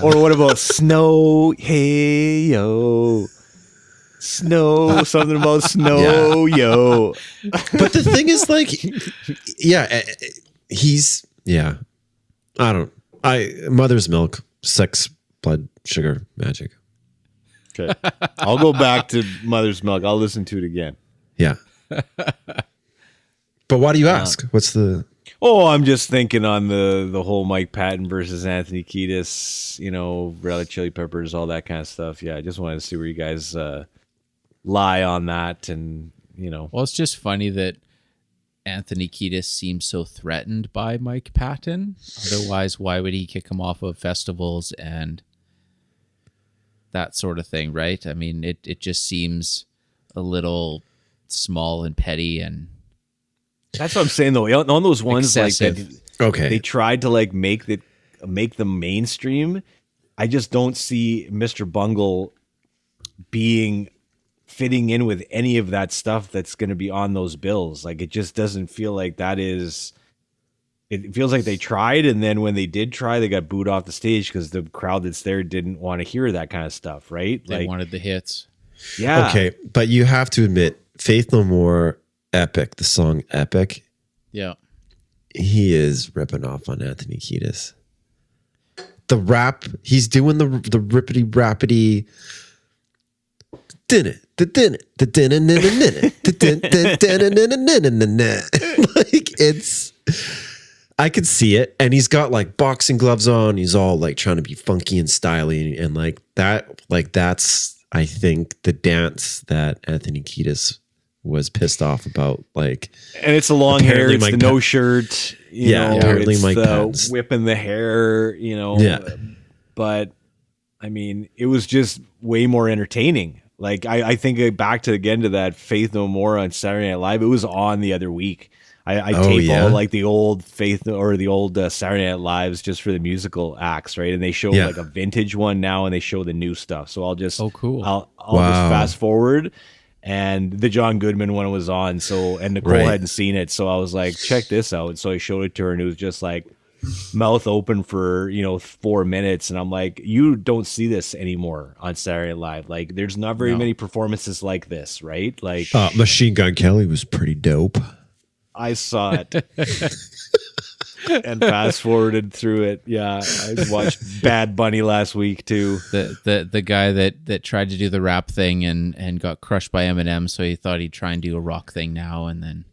Or what about Snow? Hey yo, snow. Something about snow, yo. but the thing is, like, Mother's Milk, Sex, Blood, Sugar, Magic. Okay, I'll go back to Mother's Milk. I'll listen to it again. Yeah. But why do you ask? What's the... Oh, I'm just thinking on the whole Mike Patton versus Anthony Kiedis, Red Hot Chili Peppers, all that kind of stuff. Yeah, I just wanted to see where you guys lie on that, and Well, it's just funny that Anthony Kiedis seems so threatened by Mike Patton. Otherwise, why would he kick him off of festivals and that sort of thing, right? I mean, it just seems a little small and petty, and that's what I'm saying though. On those ones excessive. They tried to like make them mainstream. I just don't see Mr. Bungle fitting in with any of that stuff that's going to be on those bills. Like, it just doesn't feel like that is. It feels like they tried, and then when they did try, they got booed off the stage because the crowd that's there didn't want to hear that kind of stuff, right? They wanted the hits. Yeah. Okay, but you have to admit, Faith No More, Epic, the song Epic, Yeah. he is ripping off on Anthony Kiedis. The rap, he's doing the rippity rappity. Like, it's, I could see it, and he's got like boxing gloves on. He's all like trying to be funky and stylish, and that's I think the dance that Anthony Kiedis was pissed off about. Like, and it's the long hair, it's the no shirt. Apparently it's Mike the Patton's whipping the hair. But I mean, it was just way more entertaining. Like, I think back to that Faith No More on Saturday Night Live. It was on the other week. I tape all like the old Faith or the old Saturday Night Lives just for the musical acts, right? And they show like a vintage one now, and they show the new stuff. So I'll just cool. I'll just fast forward, and the John Goodman one was on. So, and Nicole hadn't seen it, so I was like, check this out. And so I showed it to her, and it was just like mouth open for 4 minutes, and I'm like, you don't see this anymore on Saturday Night Live. Like, there's not very many performances like this, right? Like, Machine Gun Kelly was pretty dope. I saw it and fast forwarded through it. Yeah, I watched Bad Bunny last week too. The guy that tried to do the rap thing and got crushed by Eminem, so he thought he'd try and do a rock thing now, and then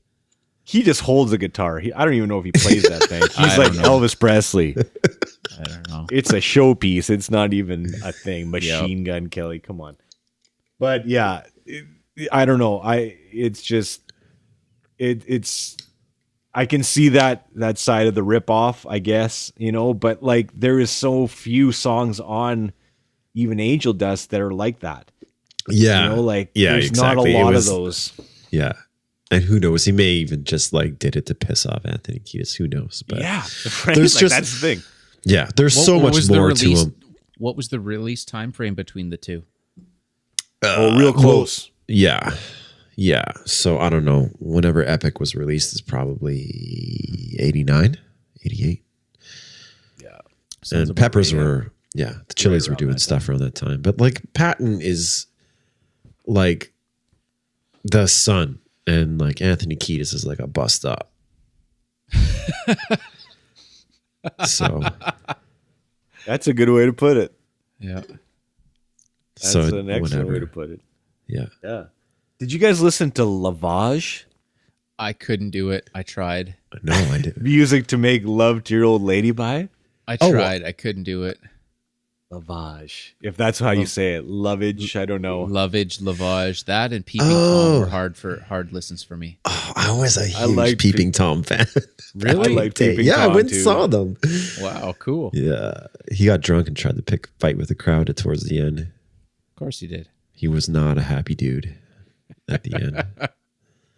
he just holds a guitar. I don't even know if he plays that thing. He's like Elvis Presley. I don't know. It's a showpiece. It's not even a thing. Machine Gun Kelly, come on. But yeah, I don't know. It's I can see that side of the ripoff, I guess, but like, there is so few songs on even Angel Dust that are like that. Yeah. There's not a lot of those. Yeah. And who knows? He may even just like did it to piss off Anthony Kiedis. Who knows? But yeah, right? There's that's the thing. Yeah, there's so much more to him. What was the release time frame between the two? Real close. Yeah. So I don't know. Whenever Epic was released is probably 89, 88. Yeah. And Peppers were, the Chili's were doing stuff around that time. But like, Patton is like the son, and like Anthony Kiedis is like a bust up. So that's a good way to put it. Yeah. That's So an excellent way to put it. Yeah. Yeah. Did you guys listen to Lavage? I couldn't do it. I tried. No, I didn't. Music to make love to your old lady by? I Oh, tried. I couldn't do it. Lavage. If that's how you say it. Lovage, I don't know. Lovage, lavage, that and peeping Tom were hard listens for me. Oh, I was a huge like Peeping Tom fan. Really? I like Peeping Yeah, I Tom, went and too. saw them. Wow, cool. Yeah. He got drunk and tried to fight with the crowd towards the end. Of course you did. He was not a happy dude at the end.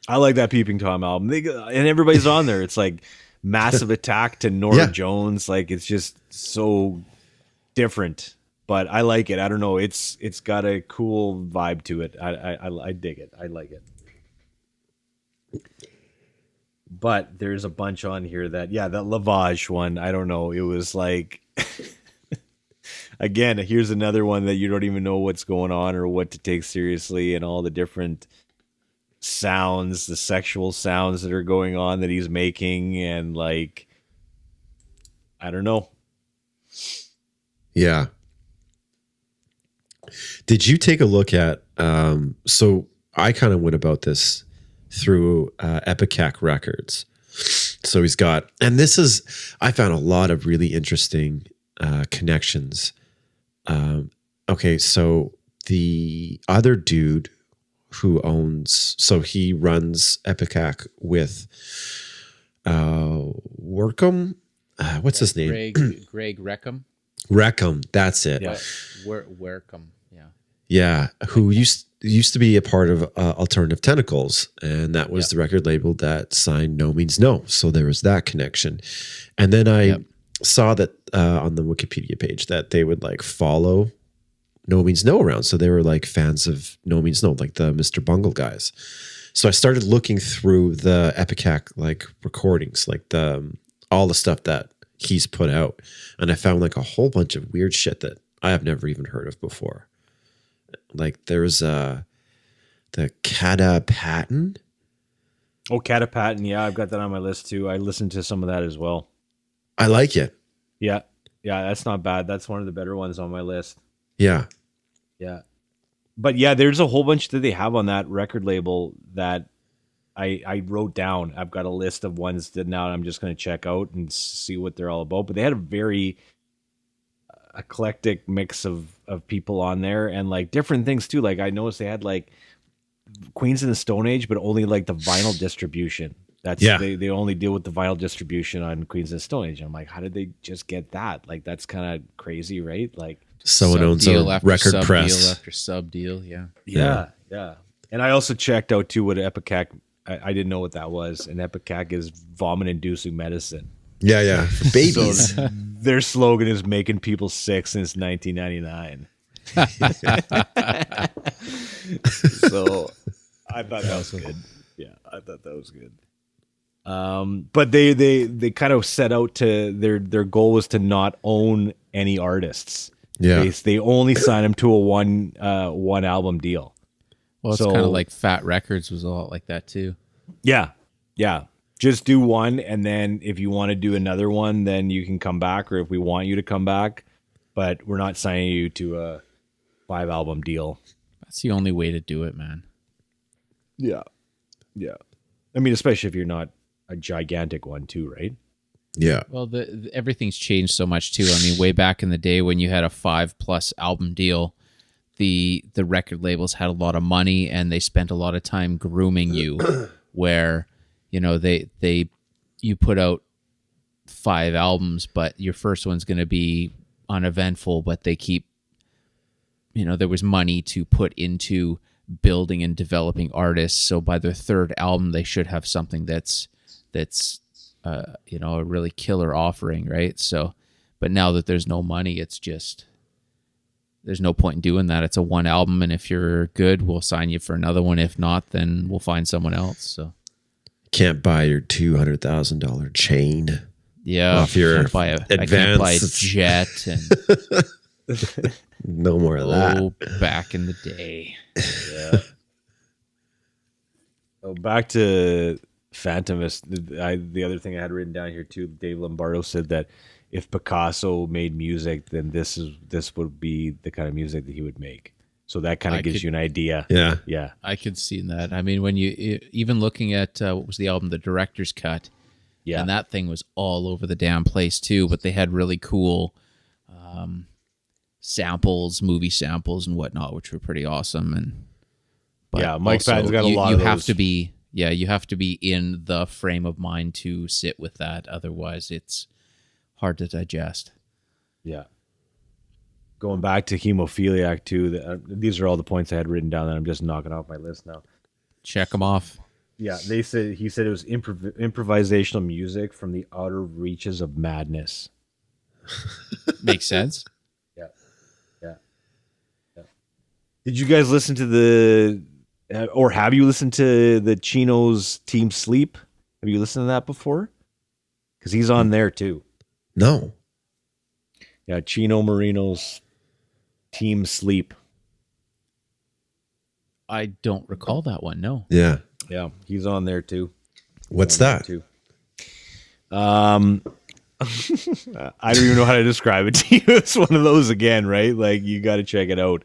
I like that Peeping Tom album. And everybody's on there. It's like Massive Attack to Nora Yeah. Jones. Like, it's just so different. But I like it. I don't know. It's got a cool vibe to it. I dig it. I like it. But there's a bunch on here that Lavage one, I don't know. It was like, again, here's another one that you don't even know what's going on or what to take seriously, and all the different sounds, the sexual sounds that are going on that he's making, and like, I don't know. Yeah. Did you take a look at, so I kind of went about this through Epicac Records. So he's got, and I found a lot of really interesting connections. Okay, so the other dude who he runs Epicac with Workham. What's his name? Greg Reckham. Reckham, that's it. Yeah. Werkham. Yeah. Yeah, who used to be a part of Alternative Tentacles, and that was the record label that signed No Means No. So there was that connection. And then I saw that on the Wikipedia page that they would like follow No Means No around. So they were like fans of No Means No, like the Mr. Bungle guys. So I started looking through the Epicac like recordings, like all the stuff that he's put out, and I found like a whole bunch of weird shit that I have never even heard of before. Like there's the Mike Patton. Oh, Mike Patton. Yeah, I've got that on my list too. I listened to some of that as well. I like it. Yeah. Yeah, that's not bad. That's one of the better ones on my list. Yeah. Yeah. But yeah, there's a whole bunch that they have on that record label that I wrote down. I've got a list of ones that now I'm just going to check out and see what they're all about. But they had a very eclectic mix of people on there, and like different things too. Like I noticed they had like Queens of the Stone Age, but only like the vinyl distribution. They only deal with the vinyl distribution on Queens of the Stone Age. And I'm like, how did they just get that? Like that's kind of crazy, right? Like someone owns a record press. Deal after sub deal, yeah. Yeah. And I also checked out too what Epicac. I didn't know what that was. And Epicac is vomit-inducing medicine. Yeah, for babies. So their slogan is making people sick since 1999. So I thought that was good. Yeah, I thought that was good. But they kind of set out to their goal was to not own any artists. Yeah. They only signed them to a one album deal. Well, it's kind of like Fat Records was a lot like that too. Yeah. Just do one, and then if you want to do another one, then you can come back, or if we want you to come back, but we're not signing you to a 5-album deal. That's the only way to do it, man. Yeah. I mean, especially if you're not a gigantic one too, right? Yeah. Well, everything's changed so much too. I mean, way back in the day when you had a 5+ album deal, the record labels had a lot of money and they spent a lot of time grooming you, where you put out 5 albums, but your first one's going to be uneventful, but they keep, there was money to put into building and developing artists. So by their 3rd album, they should have something that's a really killer offering, right? So, but now that there's no money, it's just, there's no point in doing that. It's a 1 album, and if you're good, we'll sign you for another one. If not, then we'll find someone else. So Can't buy your $200,000 chain. Yeah, off your I can't buy a jet and no more of that. Back in the day. Yeah. So back to Phantomist. The other thing I had written down here too, Dave Lombardo said that if Picasso made music, then this would be the kind of music that he would make. So that kind of gives you an idea. Yeah. Yeah. I could see that. I mean, when you even looking at what was the album, the director's cut, Yeah. and that thing was all over the damn place too. But they had really cool samples, movie samples, and whatnot, which were pretty awesome. And Yeah, Mike also, Patton's got a lot you of have those. to be you have to be in the frame of mind to sit with that. Otherwise, it's hard to digest. Yeah. Going back to hemophiliac too. These are all the points I had written down that I'm just knocking off my list now. Check them off. Yeah, he said it was improvisational music from the outer reaches of madness. Makes sense. Yeah. Did you guys listen to or have you listened to the Chino's Team Sleep? Have you listened to that before? Because he's on there too. No. Yeah, Chino Marino's Team Sleep. I don't recall that one. No. Yeah. Yeah, he's on there too. What's that? Too. I don't even know how to describe it to you. It's one of those again, right? Like you got to check it out.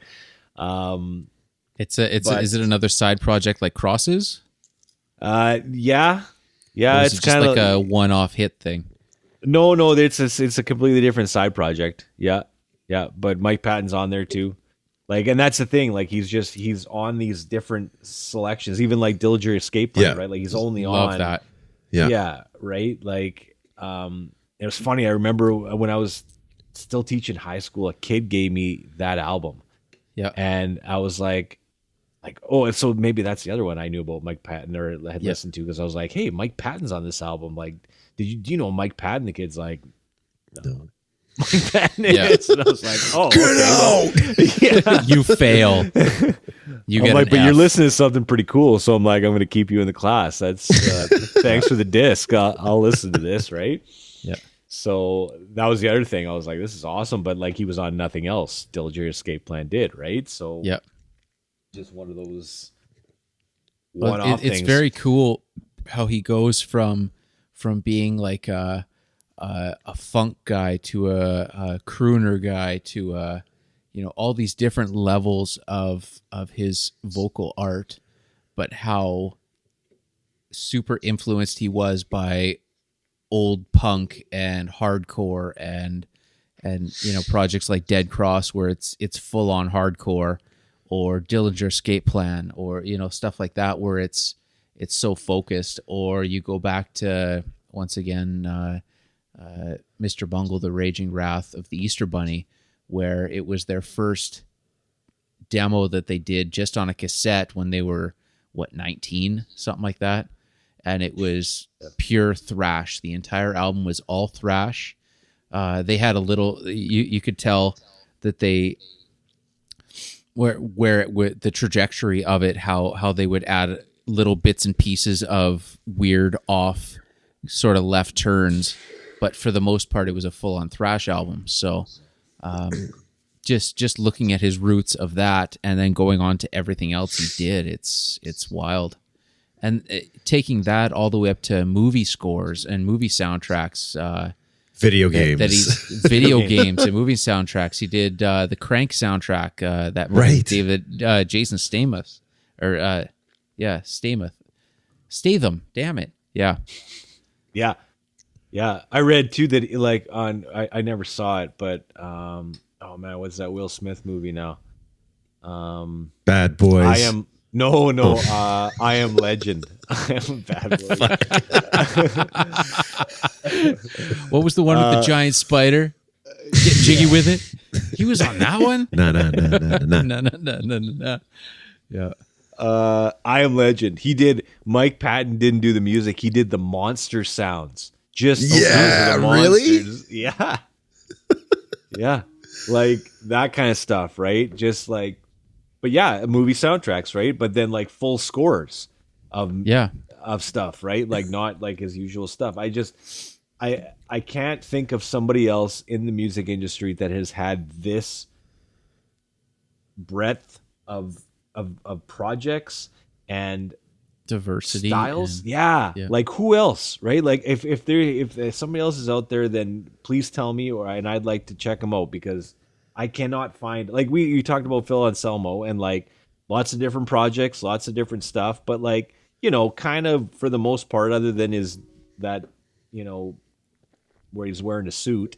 Is it another side project like Crosses? Yeah. Or is It's it just kind of like a one-off hit thing. No, it's a completely different side project. Yeah. But Mike Patton's on there too. Like, and that's the thing. Like, he's on these different selections, even like Dillinger Escape Plan, Yeah. right? Like, he's only Love on that. Yeah, right. Like, it was funny. I remember when I was still teaching high school, a kid gave me that album, Yeah. and I was like, oh, and so maybe that's the other one I knew about Mike Patton or had listened to because I was like, hey, Mike Patton's on this album. Like, do you know Mike Patton? The kid's like, no. Mike Patton is. And I was like, oh, okay, well, yeah. You fail. You I'm get like, an but you're F. listening to something pretty cool, so I'm like, I'm going to keep you in the class. That's thanks for the disc. I'll listen to this, right? Yeah. So that was the other thing. I was like, this is awesome, but like he was on nothing else. Dillinger Escape Plan did, right? So Yeah. just one of those Well, one-off it's things. very cool how he goes from being like a funk guy to a crooner guy to all these different levels of his vocal art, but how super influenced he was by old punk and hardcore and projects like Dead Cross where it's full on hardcore, or Dillinger Escape Plan, or stuff like that where it's so focused. Or you go back to once again Mr. Bungle, The Raging Wrath of the Easter Bunny, where it was their first demo that they did just on a cassette when they were 19, something like that, and it was pure thrash. The entire album was all thrash. They had a little you could tell that they where the trajectory of it, how they would add little bits and pieces of weird off sort of left turns, but for the most part it was a full-on thrash album. So just looking at his roots of that and then going on to everything else he did, it's wild. And taking that all the way up to movie scores and movie soundtracks, Video games. that he's video games and movie soundtracks. He did the Crank soundtrack, that movie Right. with David Jason Statham, or Statham. Damn it, yeah. Yeah. I read too that like I never saw it, but oh man, what's that Will Smith movie now? Bad Boys. I am I Am Legend. I am Bad Boy. What was the one with the giant spider? Get jiggy with it. He was on that one. No. No. Yeah. I Am Legend. Mike Patton didn't do the music. He did the monster sounds. Just the Yeah, sounds of the really? monsters. Yeah. Yeah. Like that kind of stuff, right? Just like, but yeah, movie soundtracks, right? But then like full scores of stuff, right? Like not like his usual stuff. I can't think of somebody else in the music industry that has had this breadth of projects and Diversity, styles. and- Yeah. yeah. Like who else, right? Like if somebody else is out there, then please tell me, and I'd like to check them out because I cannot find, like, you talked about Phil Anselmo and like lots of different projects, lots of different stuff, but like, kind of for the most part, other than that, where he's wearing a suit,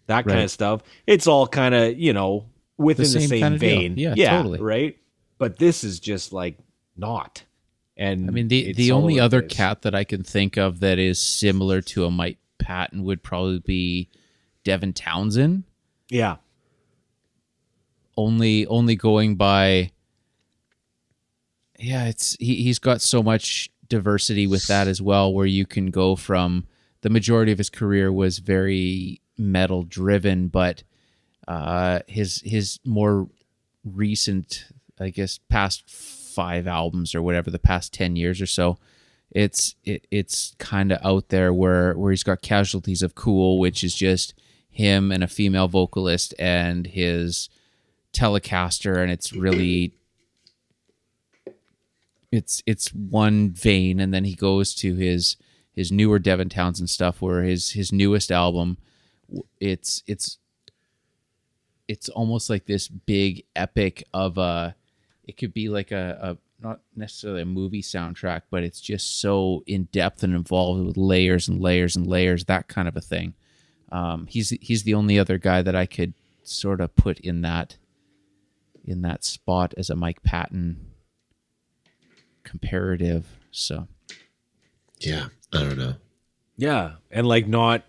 that kind Right. of stuff, it's all kind of, within the same same kind of deal. vein. Yeah, totally. Right. But this is just like not. And I mean, it's the all only over the other place. cat that I can think of that is similar to a Mike Patton would probably be Devin Townsend. Yeah. Only going by, he's got so much diversity with that as well, where you can go from, the majority of his career was very metal driven, but his more recent, I guess, past 5 albums or whatever, the past 10 years or so, it's kind of out there where he's got Casualties of Cool, which is just him and a female vocalist and his Telecaster, and it's really it's one vein, and then he goes to his newer Devin Townsend stuff, where his newest album, it's almost like this big epic of it could be like a not necessarily a movie soundtrack, but it's just so in depth and involved with layers and layers and layers, that kind of a thing. He's the only other guy that I could sort of put in that spot as a Mike Patton comparative. So Yeah, I don't know. Yeah. And like not,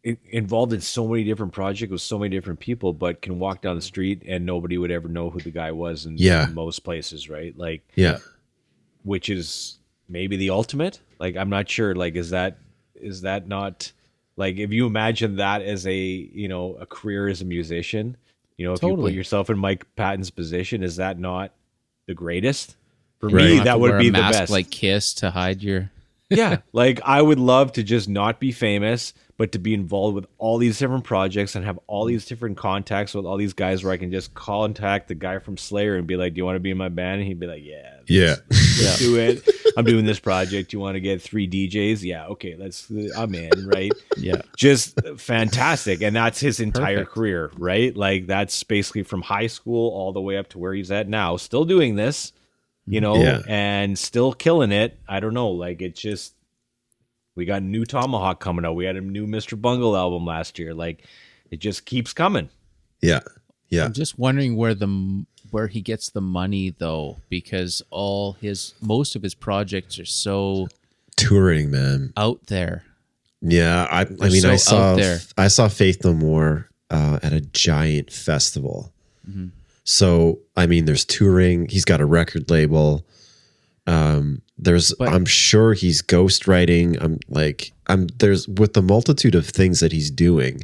involved in so many different projects with so many different people, but can walk down the street and nobody would ever know who the guy was in most places, right? Like, Yeah. which is maybe the ultimate. Like, I'm not sure. Like, is that not, like, if you imagine that as a career as a musician, if you Totally. put yourself in Mike Patton's position, is that not the greatest? For Right. me, You don't have that to would wear be a the mask best. like Kiss to hide your. Yeah, like I would love to just not be famous, but to be involved with all these different projects and have all these different contacts with all these guys where I can just contact the guy from Slayer and be like, "Do you want to be in my band?" And he'd be like, "Yeah, let's do it. I'm doing this project. Do you want to get 3 DJs? Yeah, okay, I'm in." Right? Yeah. Just fantastic, and that's his entire Perfect. career, right? Like that's basically from high school all the way up to where he's at now, still doing this. Yeah. And still killing it. I don't know. Like, it's just, we got new Tomahawk coming out. We had a new Mr. Bungle album last year. Like, it just keeps coming. Yeah. Yeah. I'm just wondering where he gets the money though, because most of his projects are so Touring, man. out there. Yeah. I mean, so out there. I saw Faith No More at a giant festival. So, I mean, there's touring. He's got a record label. I'm sure he's ghostwriting. There's with the multitude of things that he's doing.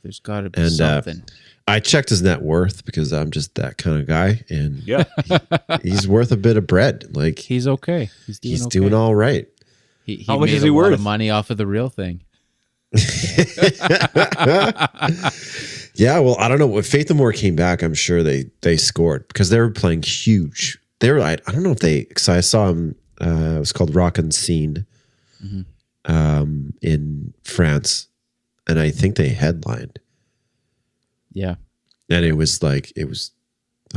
There's got to be And something. I checked his net worth because I'm just that kind of guy, and Yeah. he's worth a bit of bread. Like He's okay. He's doing all right. He How much made is he a lot worth? of money off of the real thing. Yeah, well, I don't know. When Faith No More came back, I'm sure they scored because they were playing huge. They were I don't know if because I saw him. It was called Rock and Scene, in France, and I think they headlined. Yeah. And it was I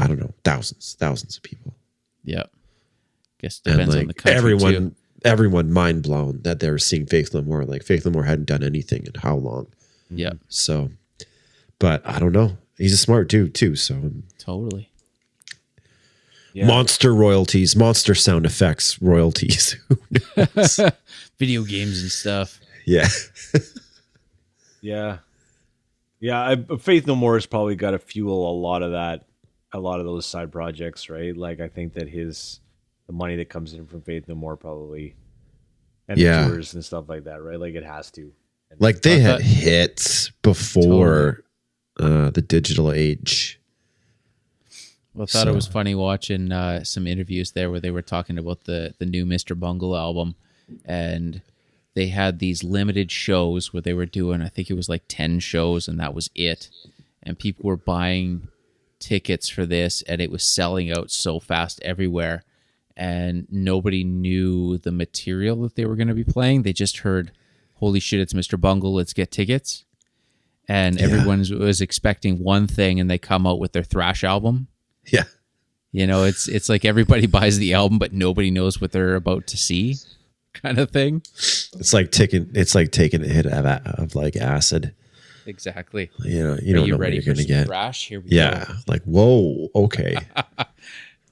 don't know, thousands of people. Yeah. Guess And depends on the country too. everyone mind blown that they were seeing Faith No More. Like Faith No More hadn't done anything in how long. Yeah. So, but I don't know. He's a smart dude too. So Totally. Yeah. monster royalties, monster sound effects royalties. Who knows? Video games and stuff. Yeah. Yeah. Yeah. Faith No More has probably got to fuel a lot of those side projects, right? Like, I think that the money that comes in from Faith No More probably, and Yeah. the tours and stuff like that, right? Like, it has to. And Like they I had thought- hits before the digital age. Well, I thought it So- was funny watching some interviews there where they were talking about the new Mr. Bungle album, and they had these limited shows where they were doing, I think it was like 10 shows, and that was it. And people were buying tickets for this, and it was selling out so fast everywhere. And nobody knew the material that they were going to be playing. They just heard, holy shit, it's Mr. Bungle, let's get tickets. and everyone was expecting one thing, and they come out with their thrash album. Yeah. It's like everybody buys the album, but nobody knows what they're about to see, kind of thing. It's like taking a hit of like acid. Exactly. You don't Are you know ready what you're for going to get. thrash? Here we Yeah. go. Like, whoa, okay.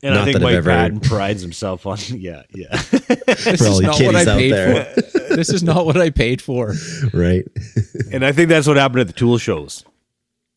And Not I think that I've Mike ever- Patton prides himself on, yeah. This For all is you not what I kiddies out paid there. for. This is not what I paid for. Right. And I think that's what happened at the Tool shows.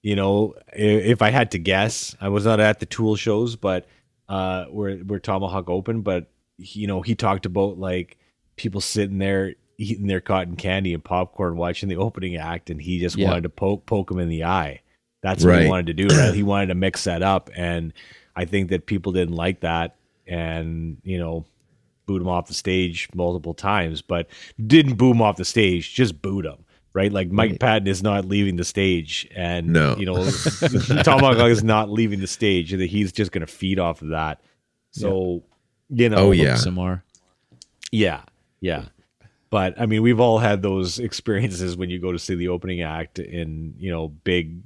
If I had to guess, I was not at the Tool shows, but where Tomahawk opened, but he talked about like people sitting there eating their cotton candy and popcorn watching the opening act, and he just wanted to poke him in the eye. That's what he wanted to do, right? He wanted to mix that up, and I think that people didn't like that, and booed him off the stage multiple times, but didn't boo him off the stage, just booed him. Right, like Mike Patton is not leaving the stage, and Tomahawk is not leaving the stage. He's just going to feed off of that. So, Some more. Yeah. But I mean, we've all had those experiences when you go to see the opening act in big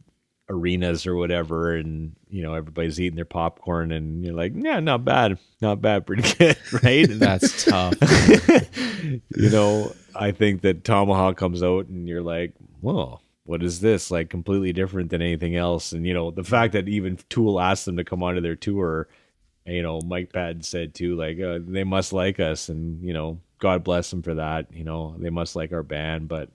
arenas or whatever, and everybody's eating their popcorn, and you're like, yeah, not bad, pretty good, right? And That's tough. I think that Tomahawk comes out and you're like, whoa, what is this? Like completely different than anything else. And, the fact that even Tool asked them to come onto their tour, Mike Patton said too, like, they must like us. And, God bless them for that. They must like our band. But,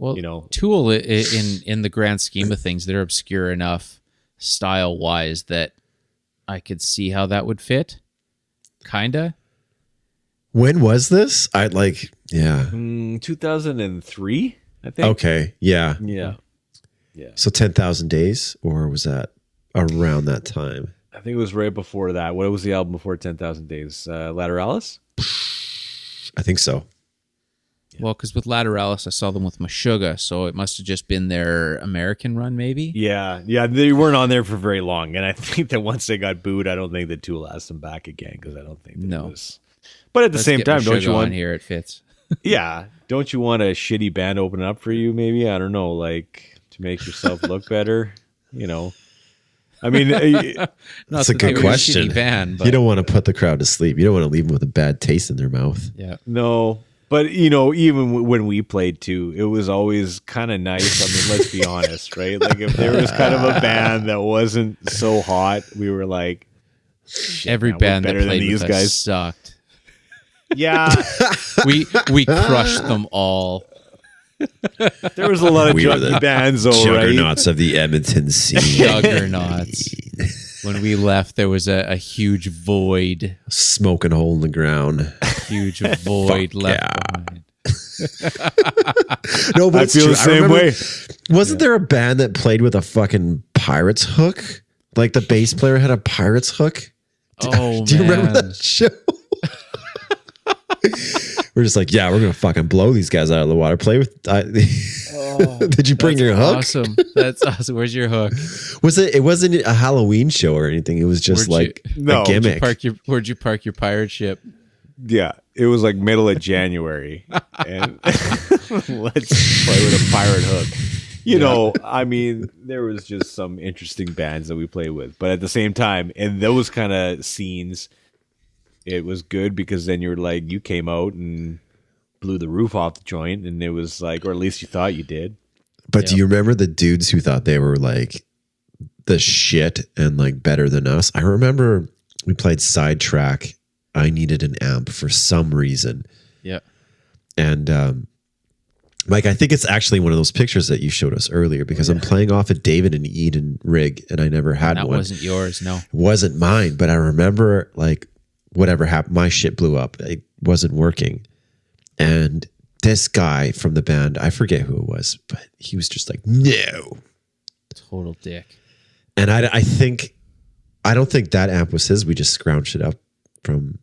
Tool in the grand scheme of things, they're obscure enough style wise that I could see how that would fit. Kinda. When was this? 2003, I think. Okay. Yeah. Yeah. So 10,000 Days, or was that around that time? I think it was right before that. What was the album before 10,000 Days? Lateralis? I think so. Well, because with Lateralis, I saw them with Meshuggah, so it must have just been their American run, maybe? Yeah, they weren't on there for very long. And I think that once they got booed, I don't think that Tool asked them back again, because I don't think that it was... But at the same time, don't you want... here, it fits. Yeah, don't you want a shitty band open up for you, maybe? I don't know, like, to make yourself look better, I mean... That's a good question. Band, but... You don't want to put the crowd to sleep. You don't want to leave them with a bad taste in their mouth. Yeah. No, but, even when we played, too, it was always kind of nice. I mean, let's be honest, right? Like, if there was kind of a band that wasn't so hot, we were like... Every band that played with us guys sucked. Yeah. we crushed them all. There was a lot of junky bands, though, right? Juggernauts of the Edmonton scene. Juggernauts. When we left, there was a huge void. Smoking hole in the ground. Huge void left behind. No, but I feel the same way. Wasn't there a band that played with a fucking pirate's hook? Like the bass player had a pirate's hook? Do you remember that show? We're just like, yeah, we're gonna fucking blow these guys out of the water. Play with. Did you bring your hook? Awesome. That's awesome. Where's your hook? It wasn't a Halloween show or anything. It was just a gimmick. Where'd you park your pirate ship? Yeah, it was like middle of January, and let's play with a pirate hook. I mean, there was just some interesting bands that we played with, but at the same time, in those kind of scenes, it was good because then you're like, you came out and blew the roof off the joint, and it was like, or at least you thought you did. But do you remember the dudes who thought they were like the shit and like better than us? I remember we played Sidetrack. I needed an amp for some reason. Yeah. And Mike, I think it's actually one of those pictures that you showed us earlier, because I'm playing off a David and Eden rig, and I never had one. That wasn't yours, no. It wasn't mine, but I remember like whatever happened, my shit blew up. It wasn't working. And this guy from the band, I forget who it was, but he was just like, no. Total dick. And I don't think that amp was his. We just scrounged it up from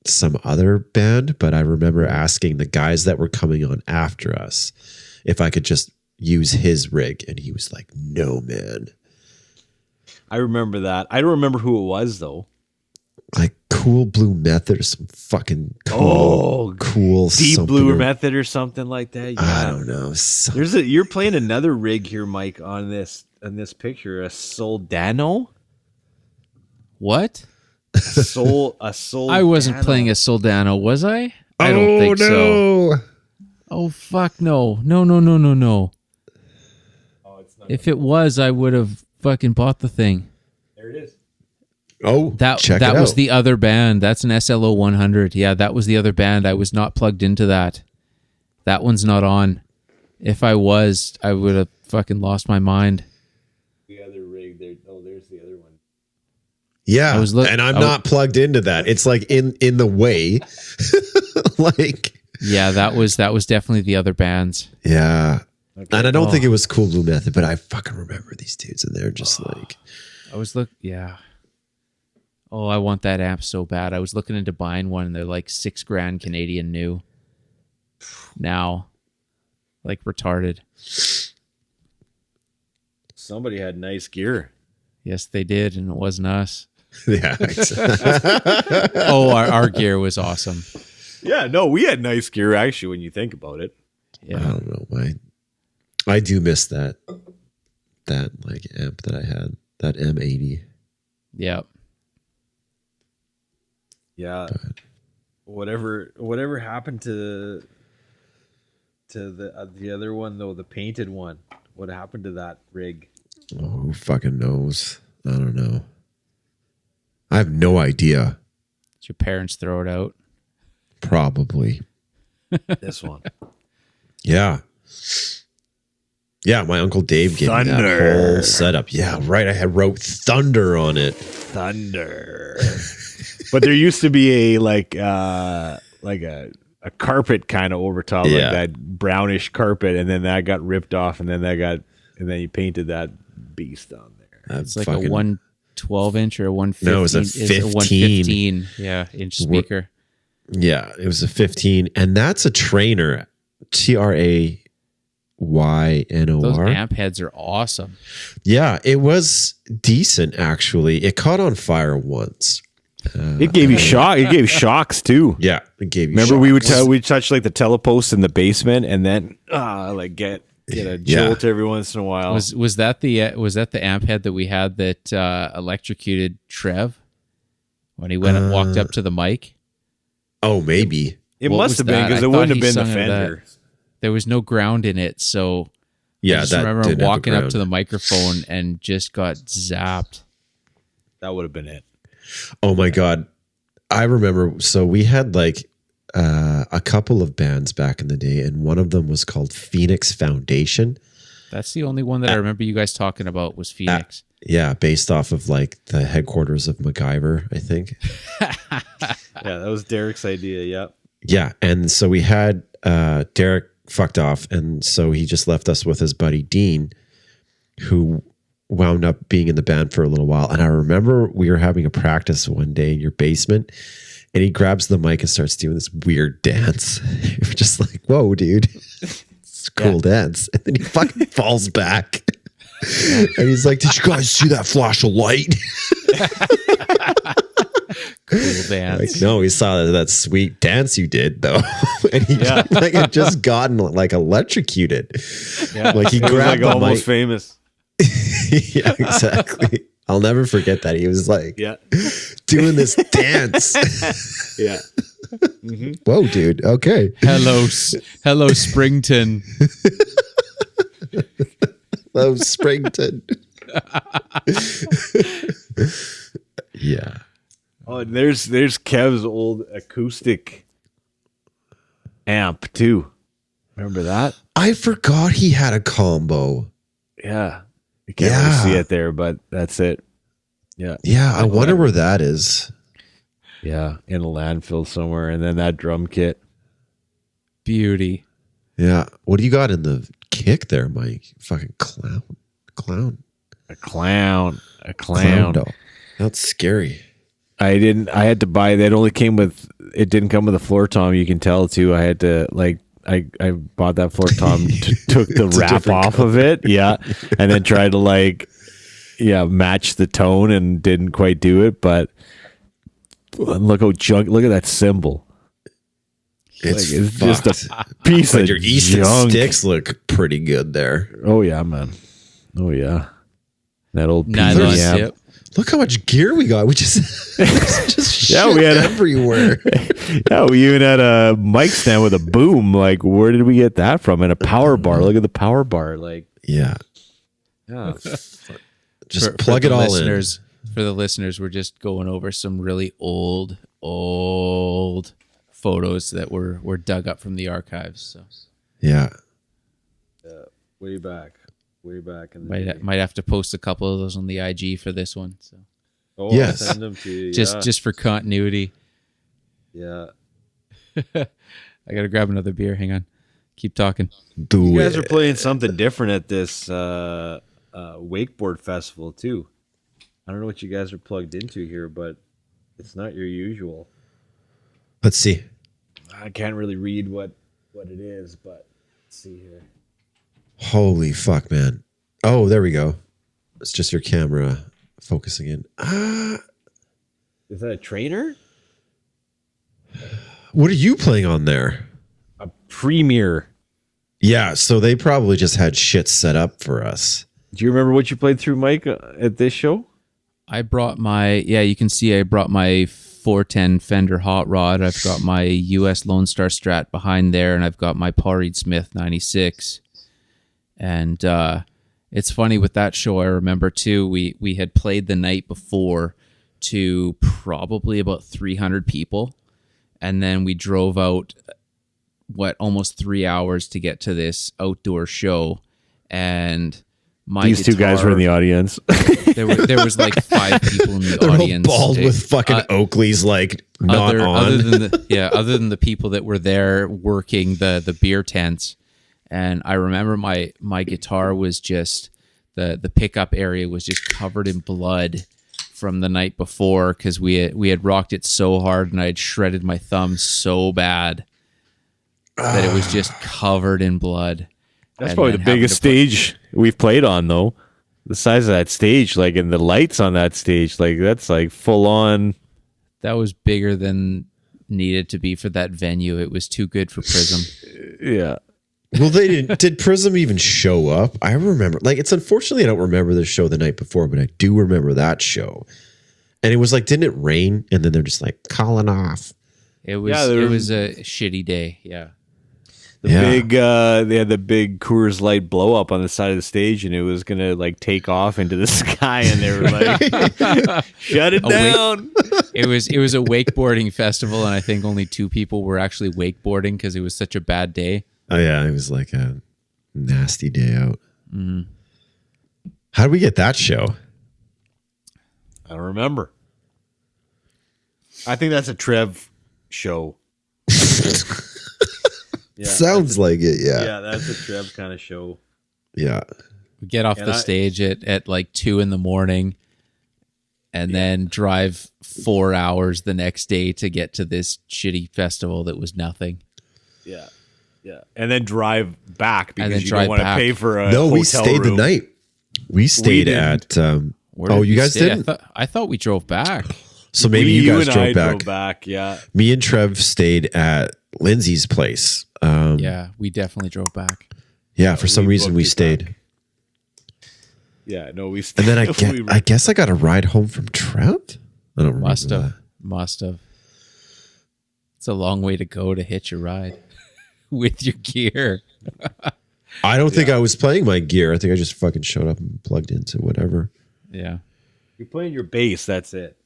some other band, but I remember asking the guys that were coming on after us if I could just use his rig, and he was like, no, man. I remember that. I don't remember who it was, though. Like Cool Blue Method or some fucking cool Deep something Blue or- Method or something like that. I Yeah. don't know. You're playing another rig here, Mike, on this picture. A Soldano? What? A Soldano. I wasn't playing a Soldano, was I? I don't think so. Oh, fuck no. No. Oh, it's not. If it was, I would have fucking bought the thing. There it is. Oh, That check that it was out. the other band. That's an SLO 100. Yeah, that was the other band. I was not plugged into that. That one's not on. If I was, I would have fucking lost my mind. The other rig there. Oh, there's the other one. Yeah, I was and I'm not plugged into that. It's like in the way. Like, Yeah, that was definitely the other bands. yeah. Okay. And I don't think it was Cool Blue Method, but I fucking remember these dudes, and they're just like, I was yeah. Oh, I want that amp so bad. I was looking into buying one, and they're like $6,000 Canadian new. Now, like retarded. Somebody had nice gear. Yes, they did, and it wasn't us. yeah. Oh, our gear was awesome. Yeah, no, we had nice gear actually when you think about it. I Yeah, don't know. I do miss that like amp that I had, that M80. yeah. Yeah. Whatever happened to the other one though, the painted one? What happened to that rig? Oh, who fucking knows? I don't know. I have no idea. Did your parents throw it out? Probably. This one. Yeah. Yeah, my Uncle Dave gave me that Thunder. whole setup. Yeah, right. I had wrote Thunder on it. Thunder. But there used to be a carpet kind of over top, Yeah. like that brownish carpet, and then that got ripped off, and then you painted that beast on there. It's like a 112 inch or a 115. No, it was a It's 15. 115. Yeah, inch speaker. Yeah, it was a 15. And that's a Trainer. Traynor. Those amp heads are awesome. Yeah, it was decent actually. It caught on fire once. It gave you shock. It gave shocks too. Yeah, it gave you Remember, shocks. we touch like the telepost in the basement, and then like get a jolt every once in a while. Was that the amp head that we had that electrocuted Trev when he went and walked up to the mic? Oh, maybe. It What must was have been that? because I it thought wouldn't have he been the sung into Fender. There was no ground in it, so I Yeah, just that remember didn't have a walking up ground. to the microphone and just got zapped. That would have been it. Oh my God. I remember. So we had like a couple of bands back in the day, and one of them was called Phoenix Foundation. That's the only one that I remember you guys talking about was Phoenix. Yeah, based off of like the headquarters of MacGyver, I think. Yeah, that was Derek's idea. Yep. Yeah. And so we had Derek fucked off. And so he just left us with his buddy Dean, who wound up being in the band for a little while. And I remember we were having a practice one day in your basement, and he grabs the mic and starts doing this weird dance. You're just like, whoa, dude. It's a cool dance. And then he fucking falls back. And he's like, did you guys see that flash of light? Cool dance. Like, no, he saw that sweet dance you did though. And he like had just gotten like electrocuted. Yeah. Like he It was grabbed like the almost mic. famous. Yeah, exactly. I'll never forget that. He was like Yeah. doing this dance. Yeah. Whoa, dude. Okay. Hello, Springton. Hello, Springton. Yeah. Oh, and there's Kev's old acoustic amp too. Remember that? I forgot he had a combo. Yeah. You can't really see it there, but that's it. Yeah. Yeah, I wonder where that is. Yeah. In a landfill somewhere. And then that drum kit. Beauty. Yeah. What do you got in the kick there, Mike? Fucking clown. A clown. Clown doll. That's scary. I had to buy that. It didn't come with a floor tom, you can tell too. I had to I bought that floor tom, took the wrap off of it. Yeah. And then tried to match the tone and didn't quite do it. But Look how junk. Look at that symbol. It's Just a piece but of your Easton junk. sticks look pretty good there. Oh yeah, man. Oh yeah. That old Nylon PVM. tip. Look how much gear we got. We just Yeah, shit we had everywhere. Yeah, we even had a mic stand with a boom. Like, where did we get that from? And a power bar. Look at the power bar. Like, Yeah. yeah. Just plug it all listeners, in. For the listeners, we're just going over some really old photos that were dug up from the archives. So Yeah. Way back. Way back. In the day. might have to post a couple of those on the IG for this one. So Oh, Yes. I'll send them to you. just for continuity. Yeah. I gotta grab another beer. Hang on. Keep talking. Do You guys it. are playing something different at this wakeboard festival too. I don't know what you guys are plugged into here, but it's not your usual. Let's see. I can't really read what it is, but let's see here. Holy fuck, man. Oh, there we go. It's just your camera focusing in. Is that a trainer? What are you playing on there? A Premier. Yeah, so they probably just had shit set up for us. Do you remember what you played through, Mike, at this show? I brought you can see I brought my 410 Fender Hot Rod. I've got my US Lone Star Strat behind there, and I've got my Paul Reed Smith 96. And it's funny with that show, I remember too, we had played the night before to probably about 300 people. And then we drove out, almost 3 hours to get to this outdoor show. And These two guys were in the audience. There was like 5 people in the They're audience. all bald with fucking Oakleys, like not on. Other than the people that were there working the beer tents. And I remember my guitar was just the pickup area was just covered in blood from the night before because we had rocked it so hard and I had shredded my thumb so bad that it was just covered in blood. That's And probably then the having biggest to put- stage we've played on, though. The size of that stage, like, and the lights on that stage, like, that's like full on. That was bigger than needed to be for that venue. It was too good for Prism. Yeah. Well, they didn't. Did Prism even show up? I remember. Like, it's unfortunately I don't remember the show the night before, but I do remember that show. And it was like, didn't it rain? And then they're just like calling off. It was Yeah, it was a shitty day. Yeah. Big, they had the big Coors Light blow up on the side of the stage, and it was gonna like take off into the sky, and they were like, "Shut it down!" It was a wakeboarding festival, and I think only 2 people were actually wakeboarding because it was such a bad day. Oh yeah, it was like a nasty day out. Mm-hmm. How did we get that show? I don't remember. I think that's a Trev show. Yeah, Sounds like it. Yeah. yeah, that's a Trev kind of show. Yeah. We get off the stage at like 2 a.m. and then drive 4 hours the next day to get to this shitty festival that was nothing. Yeah, yeah, and then drive back And then because you drive don't want to back. pay for a No, hotel we stayed room. the night. We stayed didn't. at. Where Oh, did you we guys stay? didn't? I thought we drove back. So maybe you guys and I drove back. drove back. Yeah, Me and Trev stayed at Lindsay's place. Yeah, we definitely drove back. Yeah, for some we reason booked we it stayed. back. yeah. No, we. And then we I guess I got a ride home from Trev. I don't remember. Must have. It's a long way to go to hitch a ride with your gear. I don't think I was playing my gear. I think I just fucking showed up and plugged into whatever. Yeah. You're playing your bass. That's it.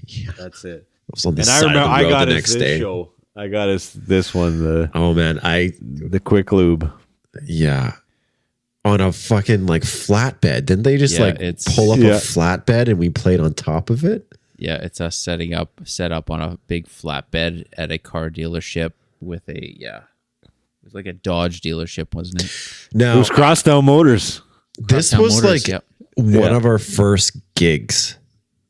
Yeah. That's it. I was on the And I side remember of the I road got the us next this day. show. I got us this one. Oh man, The quick lube. yeah. On a fucking like flatbed. Didn't they just Yeah, like it's- pull up Yeah. a flatbed and we played on top of it? Yeah, it's us set up on a big flatbed at a car dealership with it was like a Dodge dealership, wasn't it? It Now was Crosstown Motors. this Crosstown was Motors, like yep. one Yeah. of our first gigs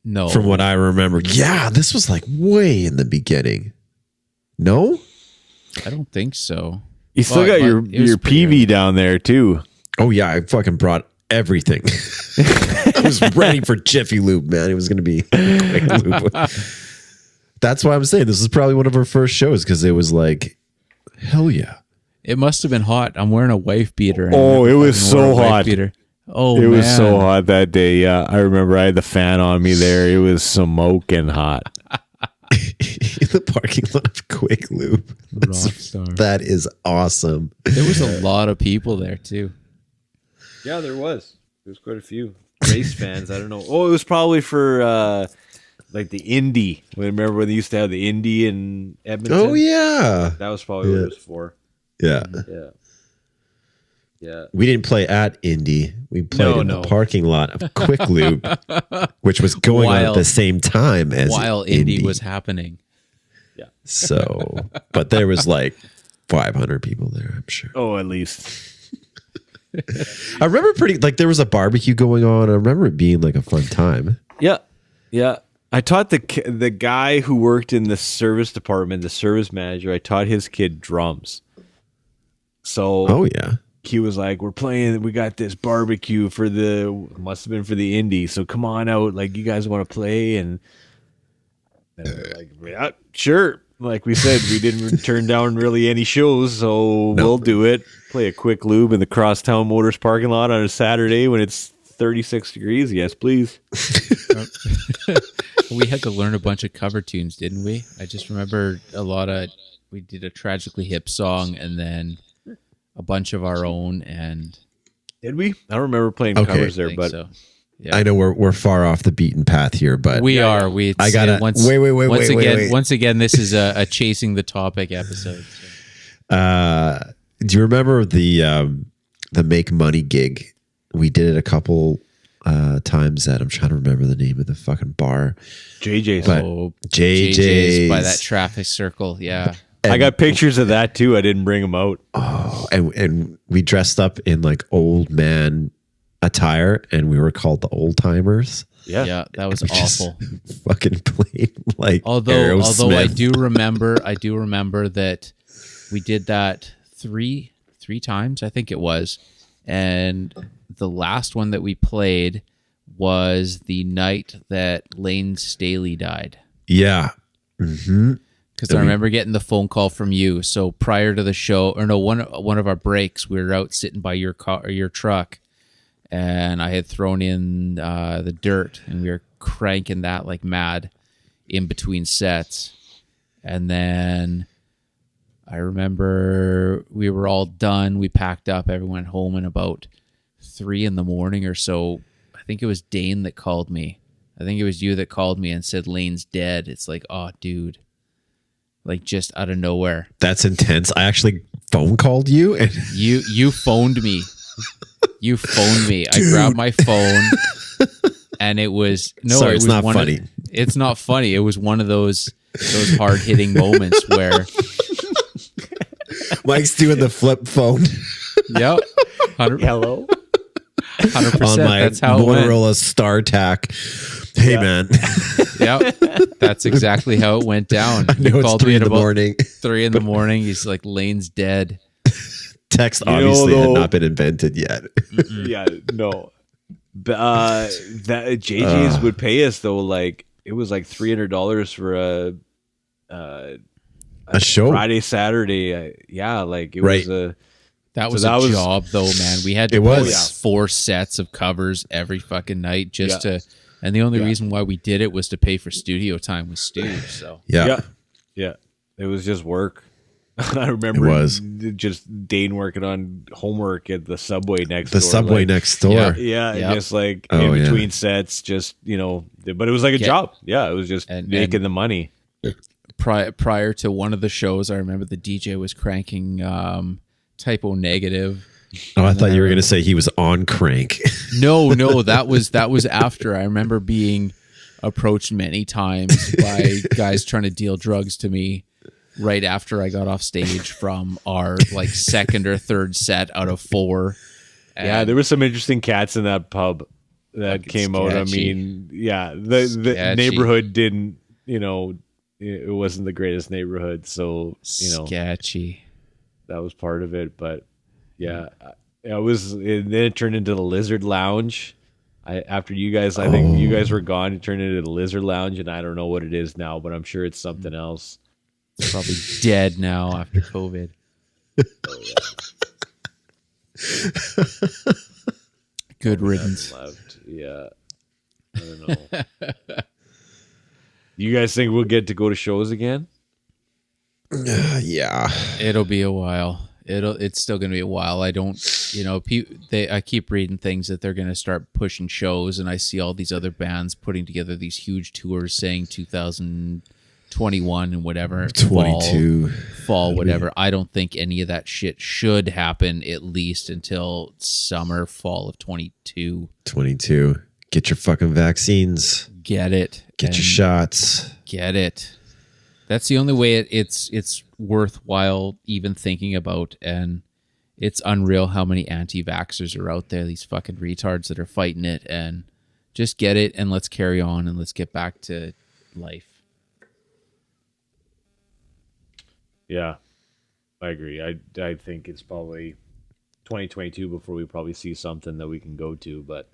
No. from what I remember. Yeah, this was like way in the beginning. No? I don't think so. You still Well, got it was your pretty PV down there too. Oh yeah, I fucking brought everything. was ready for Jiffy Lube, man. It was going to be Quick Lube. That's why I'm saying this is probably one of our first shows because it was like, hell yeah. It must have been hot. I'm wearing a wife beater. and I Oh, never it was fucking wore so a wife hot. beater. Oh, It was man. so hot that day. Yeah, I remember I had the fan on me there. It was smoking hot. In the parking lot of Quick Lube. Rockstar. That is awesome. There was a lot of people there too. Yeah, there was. There's quite a few race fans. I don't know. Oh, it was probably for like the Indy. Remember when they used to have the Indy in Edmonton? Oh, yeah. That was probably what it was for. Yeah. Yeah. Yeah. We didn't play at Indy. We played in the parking lot of Quick Lube, which was going on at the same time as while Indy was happening. Yeah. So, but there was like 500 people there, I'm sure. Oh, at least. I remember there was a barbecue going on. I remember it being like a fun time. Yeah. Yeah. I taught the guy who worked in the service department, the service manager, I taught his kid drums. So, oh, yeah. He was like, we got this barbecue must have been for the Indy. So come on out. Like, you guys want to play? And we're like, yeah, sure. Like we said, we didn't turn down really any shows. So we'll do it. Play a Quick Lube in the Crosstown Motors parking lot on a Saturday when it's 36 degrees. Yes, please. We had to learn a bunch of cover tunes, didn't we? I just remember we did a Tragically Hip song and then a bunch of our own. And did we? I don't remember playing covers there, but so. Yeah. I know we're far off the beaten path here, but we are. I gotta wait. Once again, this is a chasing the topic episode. So. Do you remember the Make Money gig? We did it a couple times at, I'm trying to remember the name of the fucking bar. JJ's. JJ's by that traffic circle. Yeah. I got pictures of that too. I didn't bring them out. Oh, and we dressed up in like old man attire, and we were called the Old Timers. Yeah, that was awful. Fucking plain like. Although I do remember that we did that three times, I think it was, and the last one that we played was the night that Lane Staley died. Yeah. Mm-hmm. Because I remember getting the phone call from you. So prior to the show, or no, one of our breaks, we were out sitting by your car or your truck, and I had thrown in the dirt, and we were cranking that like mad in between sets. And then I remember we were all done. We packed up. Everyone went home in about 3 a.m. or so. I think it was Dane that called me. I think it was you that called me and said Lane's dead. It's like, oh, dude. Like just out of nowhere. That's intense. I actually phone called you and you phoned me. You phoned me. Dude. I grabbed my phone and it was Sorry, it's not funny. It's not funny. It was one of those hard hitting moments where Mike's doing the flip phone. Yep. Hello. 100%. On my That's how Motorola StarTAC. Hey, man. Yep. That's exactly how it went down. I know it's 3 in the morning. 3 in the morning. He's like, Lane's dead. Text obviously had not been invented yet. Yeah, no. That JJ's would pay us though. Like it was like $300 for a show Friday, Saturday. Yeah, like it was a. That was a job though, man. We had to play 4 sets of covers every fucking night just to. And the only reason why we did it was to pay for studio time with Stu. So yeah, it was just work. I remember it was just Dane working on homework at the Subway next door. The Subway next door. Yeah. Just like in between sets, just, but it was like a job. Yeah, it was just making the money. Prior to one of the shows, I remember the DJ was cranking Typo Negative. Oh, I thought you were going to say he was on crank. No, that was after. I remember being approached many times by guys trying to deal drugs to me right after I got off stage from our like second or third set out of 4. Yeah, there were some interesting cats in that pub that came out. I mean, the neighborhood didn't, it wasn't the greatest neighborhood. So, sketchy. That was part of it. But yeah, then it turned into the Lizard Lounge. After you guys, I think you guys were gone, it turned into the Lizard Lounge, and I don't know what it is now, but I'm sure it's something else. It's probably dead now after COVID. Good riddance. Left. Yeah. I don't know. You guys think we'll get to go to shows again? Yeah. It'll be a while. It's still going to be a while. I don't, I keep reading things that they're going to start pushing shows, and I see all these other bands putting together these huge tours saying 2021 and whatever. 22. Fall, whatever. I don't think any of that shit should happen at least until summer, fall of 22. 22. Get your fucking vaccines. Get it. Get your shots. Get it. That's the only way it's worthwhile even thinking about, and it's unreal how many anti-vaxxers are out there, these fucking retards that are fighting it, and just get it and let's carry on and let's get back to life. Yeah, I agree. I think it's probably 2022 before we probably see something that we can go to, but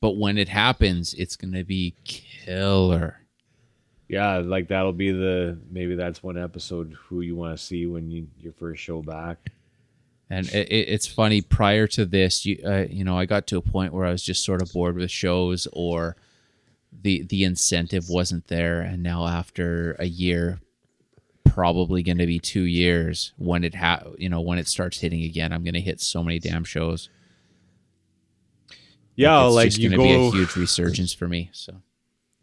But when it happens, it's going to be killer. yeah, like that'll be maybe that's one episode who you want to see when your first show back. And it's funny, prior to this, I got to a point where I was just sort of bored with shows, or the incentive wasn't there. And now after a year, probably going to be 2 years, when it when it starts hitting again, I'm going to hit so many damn shows. Yeah, it's like just you going to be a go. huge resurgence for me. So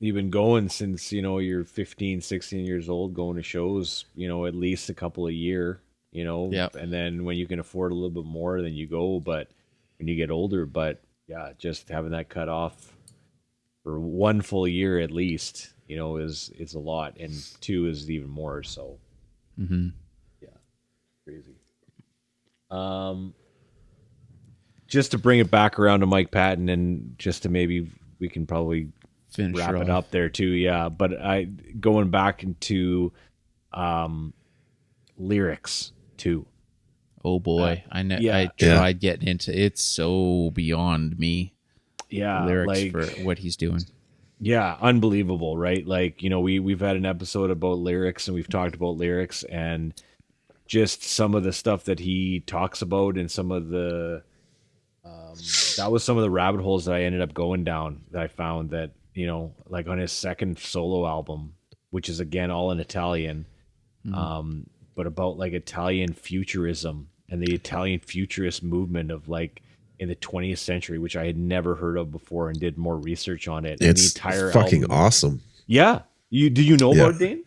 You've been going since you're 15, 16 years old, going to shows, at least a couple a year, Yep. And then when you can afford a little bit more, then you go. But when you get older, but yeah, just having that cut off for 1 full year at least, is a lot, and 2 is even more. So, yeah, crazy. Just to bring it back around to Mike Patton, and just to maybe we can probably finish wrap her it off. up there too. Yeah, but going back into lyrics too. Oh boy, I yeah. tried getting into it's so beyond me. Yeah, Lyrics for what he's doing. Yeah, unbelievable, right? Like, we've had an episode about lyrics, and we've talked about lyrics, and just some of the stuff that he talks about, and some of the that was some of the rabbit holes that I ended up going down, that I found that, like on his second solo album, which is again all in Italian, but about like Italian futurism and the Italian futurist movement of like in the 20th century, which I had never heard of before, and did more research on it. And It's the entire fucking album, awesome. yeah. Do you know about it, Dane?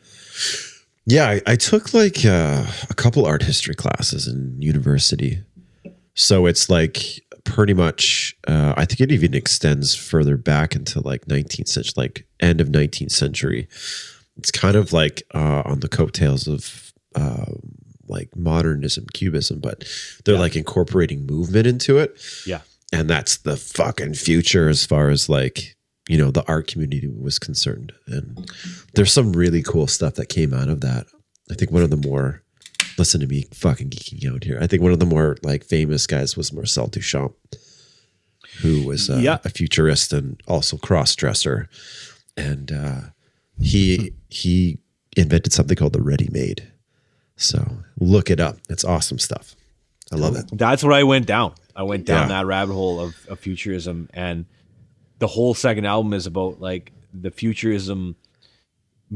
Yeah, I took like a couple art history classes in university. So it's like pretty much, I think it even extends further back into like 19th century, like end of 19th century. It's kind of like on the coattails of like modernism, cubism, but they're like incorporating movement into it. Yeah. And that's the fucking future as far as like, the art community was concerned. And there's some really cool stuff that came out of that. I think one of the more, listen to me fucking geeking out here, I think one of the more like famous guys was Marcel Duchamp, who was a futurist and also cross-dresser. And he invented something called the ready-made. So look it up. It's awesome stuff. I love it. That's what I went down. I went down that rabbit hole of futurism, and the whole second album is about like the futurism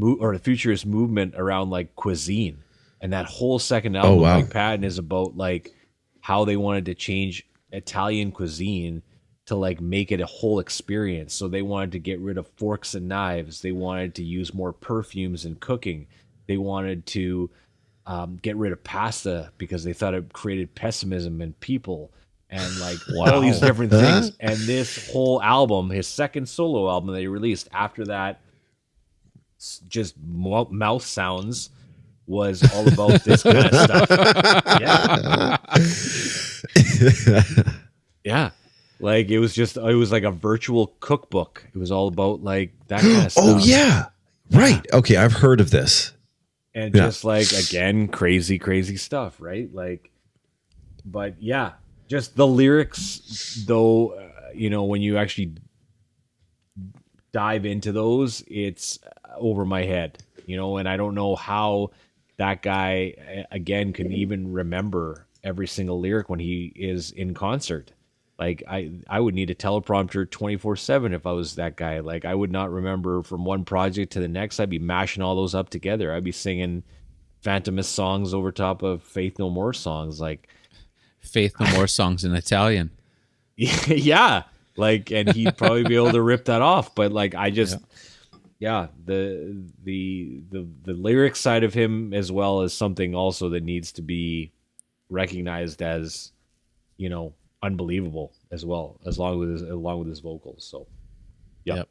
or the futurist movement around like cuisine. And that whole second album, Mike Patton, is about like how they wanted to change Italian cuisine to like make it a whole experience. So they wanted to get rid of forks and knives. They wanted to use more perfumes in cooking. They wanted to get rid of pasta because they thought it created pessimism in people, and like all these different things. And this whole album, his second solo album that he released after that, just mouth sounds, was all about this kind of stuff. Yeah. Like it was like a virtual cookbook. It was all about like that kind of stuff. Oh yeah. Right. Okay. I've heard of this. And just like, again, crazy stuff, right? Like, but yeah, just the lyrics though, when you actually dive into those, it's over my head, and I don't know how that guy again can even remember every single lyric when he is in concert. Like I would need a teleprompter 24/7 if I was that guy. Like I would not remember from one project to the next. I'd be mashing all those up together. I'd be singing Phantomus songs over top of Faith No More songs. Like Faith No More songs in Italian. yeah. Like, and he'd probably be able to rip that off. But like, I just, the lyric side of him as well as something also that needs to be recognized as, unbelievable as well, along with his vocals. So, Yep.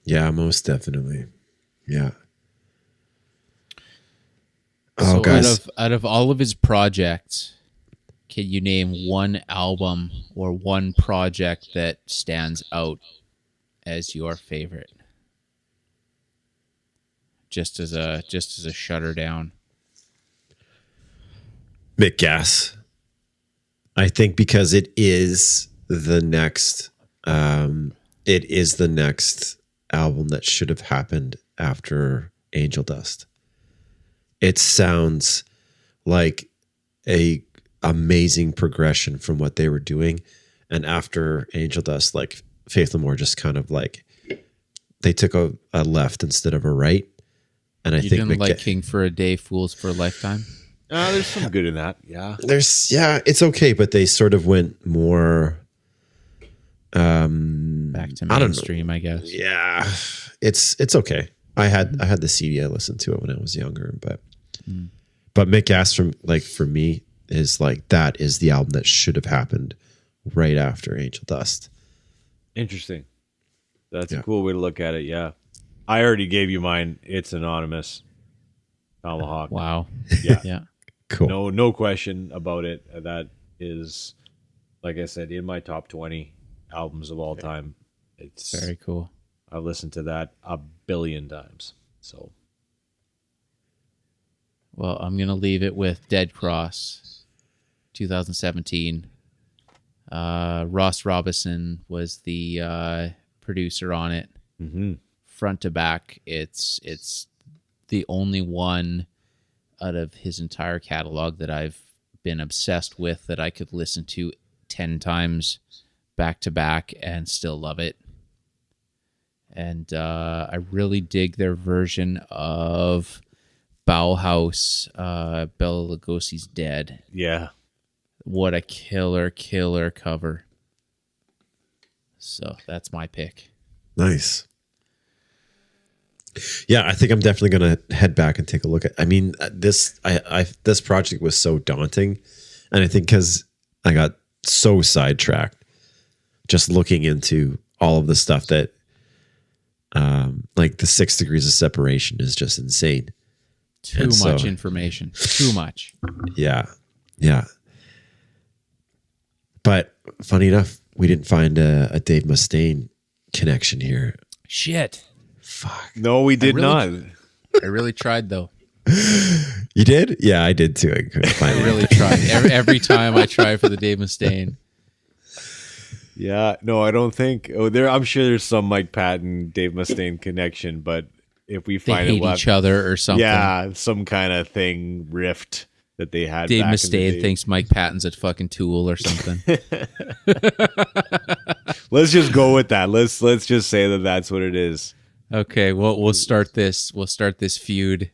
Yeah, most definitely. Yeah. So Oh, guys. out of all of his projects, can you name one album or one project that stands out as your favorite? Just as a shutter down. Mick Gass. I think because it is the next album that should have happened after Angel Dust. It sounds like a amazing progression from what they were doing, and after Angel Dust, like Faith No More just kind of like they took a left instead of a right. And I You think didn't like King for a Day, Fools for a Lifetime? there's some good in that. Yeah. It's okay, but they sort of went more Back to mainstream, I guess. Yeah, it's okay. I had the CD. I listened to it when I was younger, but Mick Gass for me is like that is the album that should have happened right after Angel Dust. Interesting. That's a cool way to look at it. Yeah, I already gave you mine. It's Anonymous. Tomahawk. Wow. Yeah. Yeah. Cool. No question about it. That is, like I said, in my top 20 albums of all time. It's Very cool. I've listened to that a billion times. So, Well, I'm going to leave it with Dead Cross, 2017. Ross Robinson was the producer on it. mm-hmm. Front to back, it's the only one out of his entire catalog that I've been obsessed with that I could listen to 10 times back to back and still love it. And I really dig their version of Bauhaus, Bela Lugosi's Dead. Yeah. What a killer cover. So that's my pick. Nice. Yeah, I think I'm definitely going to head back and take a look at. I mean, this project was so daunting, and I think because I got so sidetracked, just looking into all of the stuff that, like the 6 degrees of separation is just insane. Too much information. Too much. Yeah. But funny enough, we didn't find a Dave Mustaine connection here. Shit. Fuck. No, we did not. I really tried though. You did? Yeah, I did too. I couldn't find I it. really tried. Every time I try for the Dave Mustaine. Yeah, no, I don't think. I'm sure there's some Mike Patton, Dave Mustaine connection, but if we They find hate each other or something. yeah, some kind of thing rift that they had. Dave back in the Mustaine day. thinks Mike Patton's a fucking tool or something. Let's just go with that. Let's just say that that's what it is. Okay, well we'll start this feud.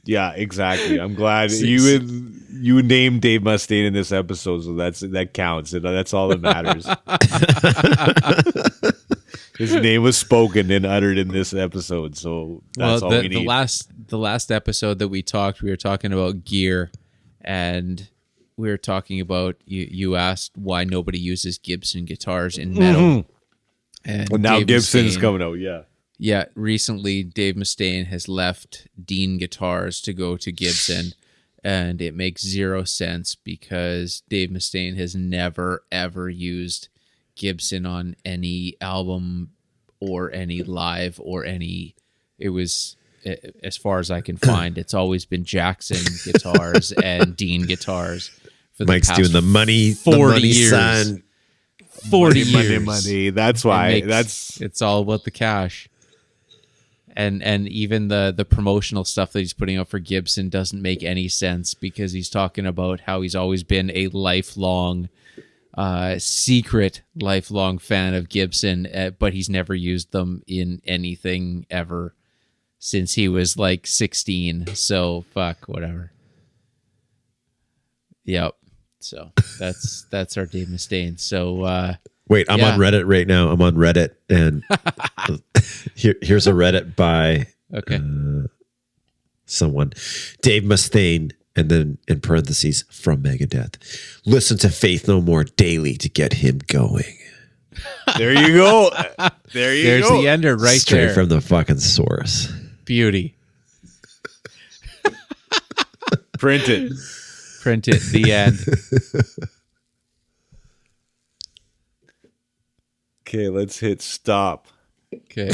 Yeah, exactly. I'm glad you named Dave Mustaine in this episode, so that counts. That's all that matters. His name was spoken and uttered in this episode, so that's all we need. The last episode that we were talking about gear, and we were talking about you asked why nobody uses Gibson guitars in metal. Mm-hmm. And Well, now Dave Gibson's Mustaine- coming out, yeah. Yeah, recently Dave Mustaine has left Dean Guitars to go to Gibson, and it makes zero sense because Dave Mustaine has never ever used Gibson on any album or any live or any. It was, as far as I can find, it's always been Jackson Guitars and Dean Guitars for Mike's past doing the money, 40 years. sign. 40 money, years. money. That's why. It's all about the cash. And even the promotional stuff that he's putting out for Gibson doesn't make any sense because he's talking about how he's always been a lifelong, secret lifelong fan of Gibson, but he's never used them in anything ever since he was like 16. So fuck, whatever. Yep. So that's our Dave Mustaine. So Wait, I'm on Reddit right now. I'm on Reddit, and here's a Reddit by someone, Dave Mustaine, and then in parentheses from Megadeth. Listen to Faith No More daily to get him going. There you go. There's go. The ender right Straight there. from the fucking source. Beauty. Print it. The end. Okay, let's hit stop. Okay.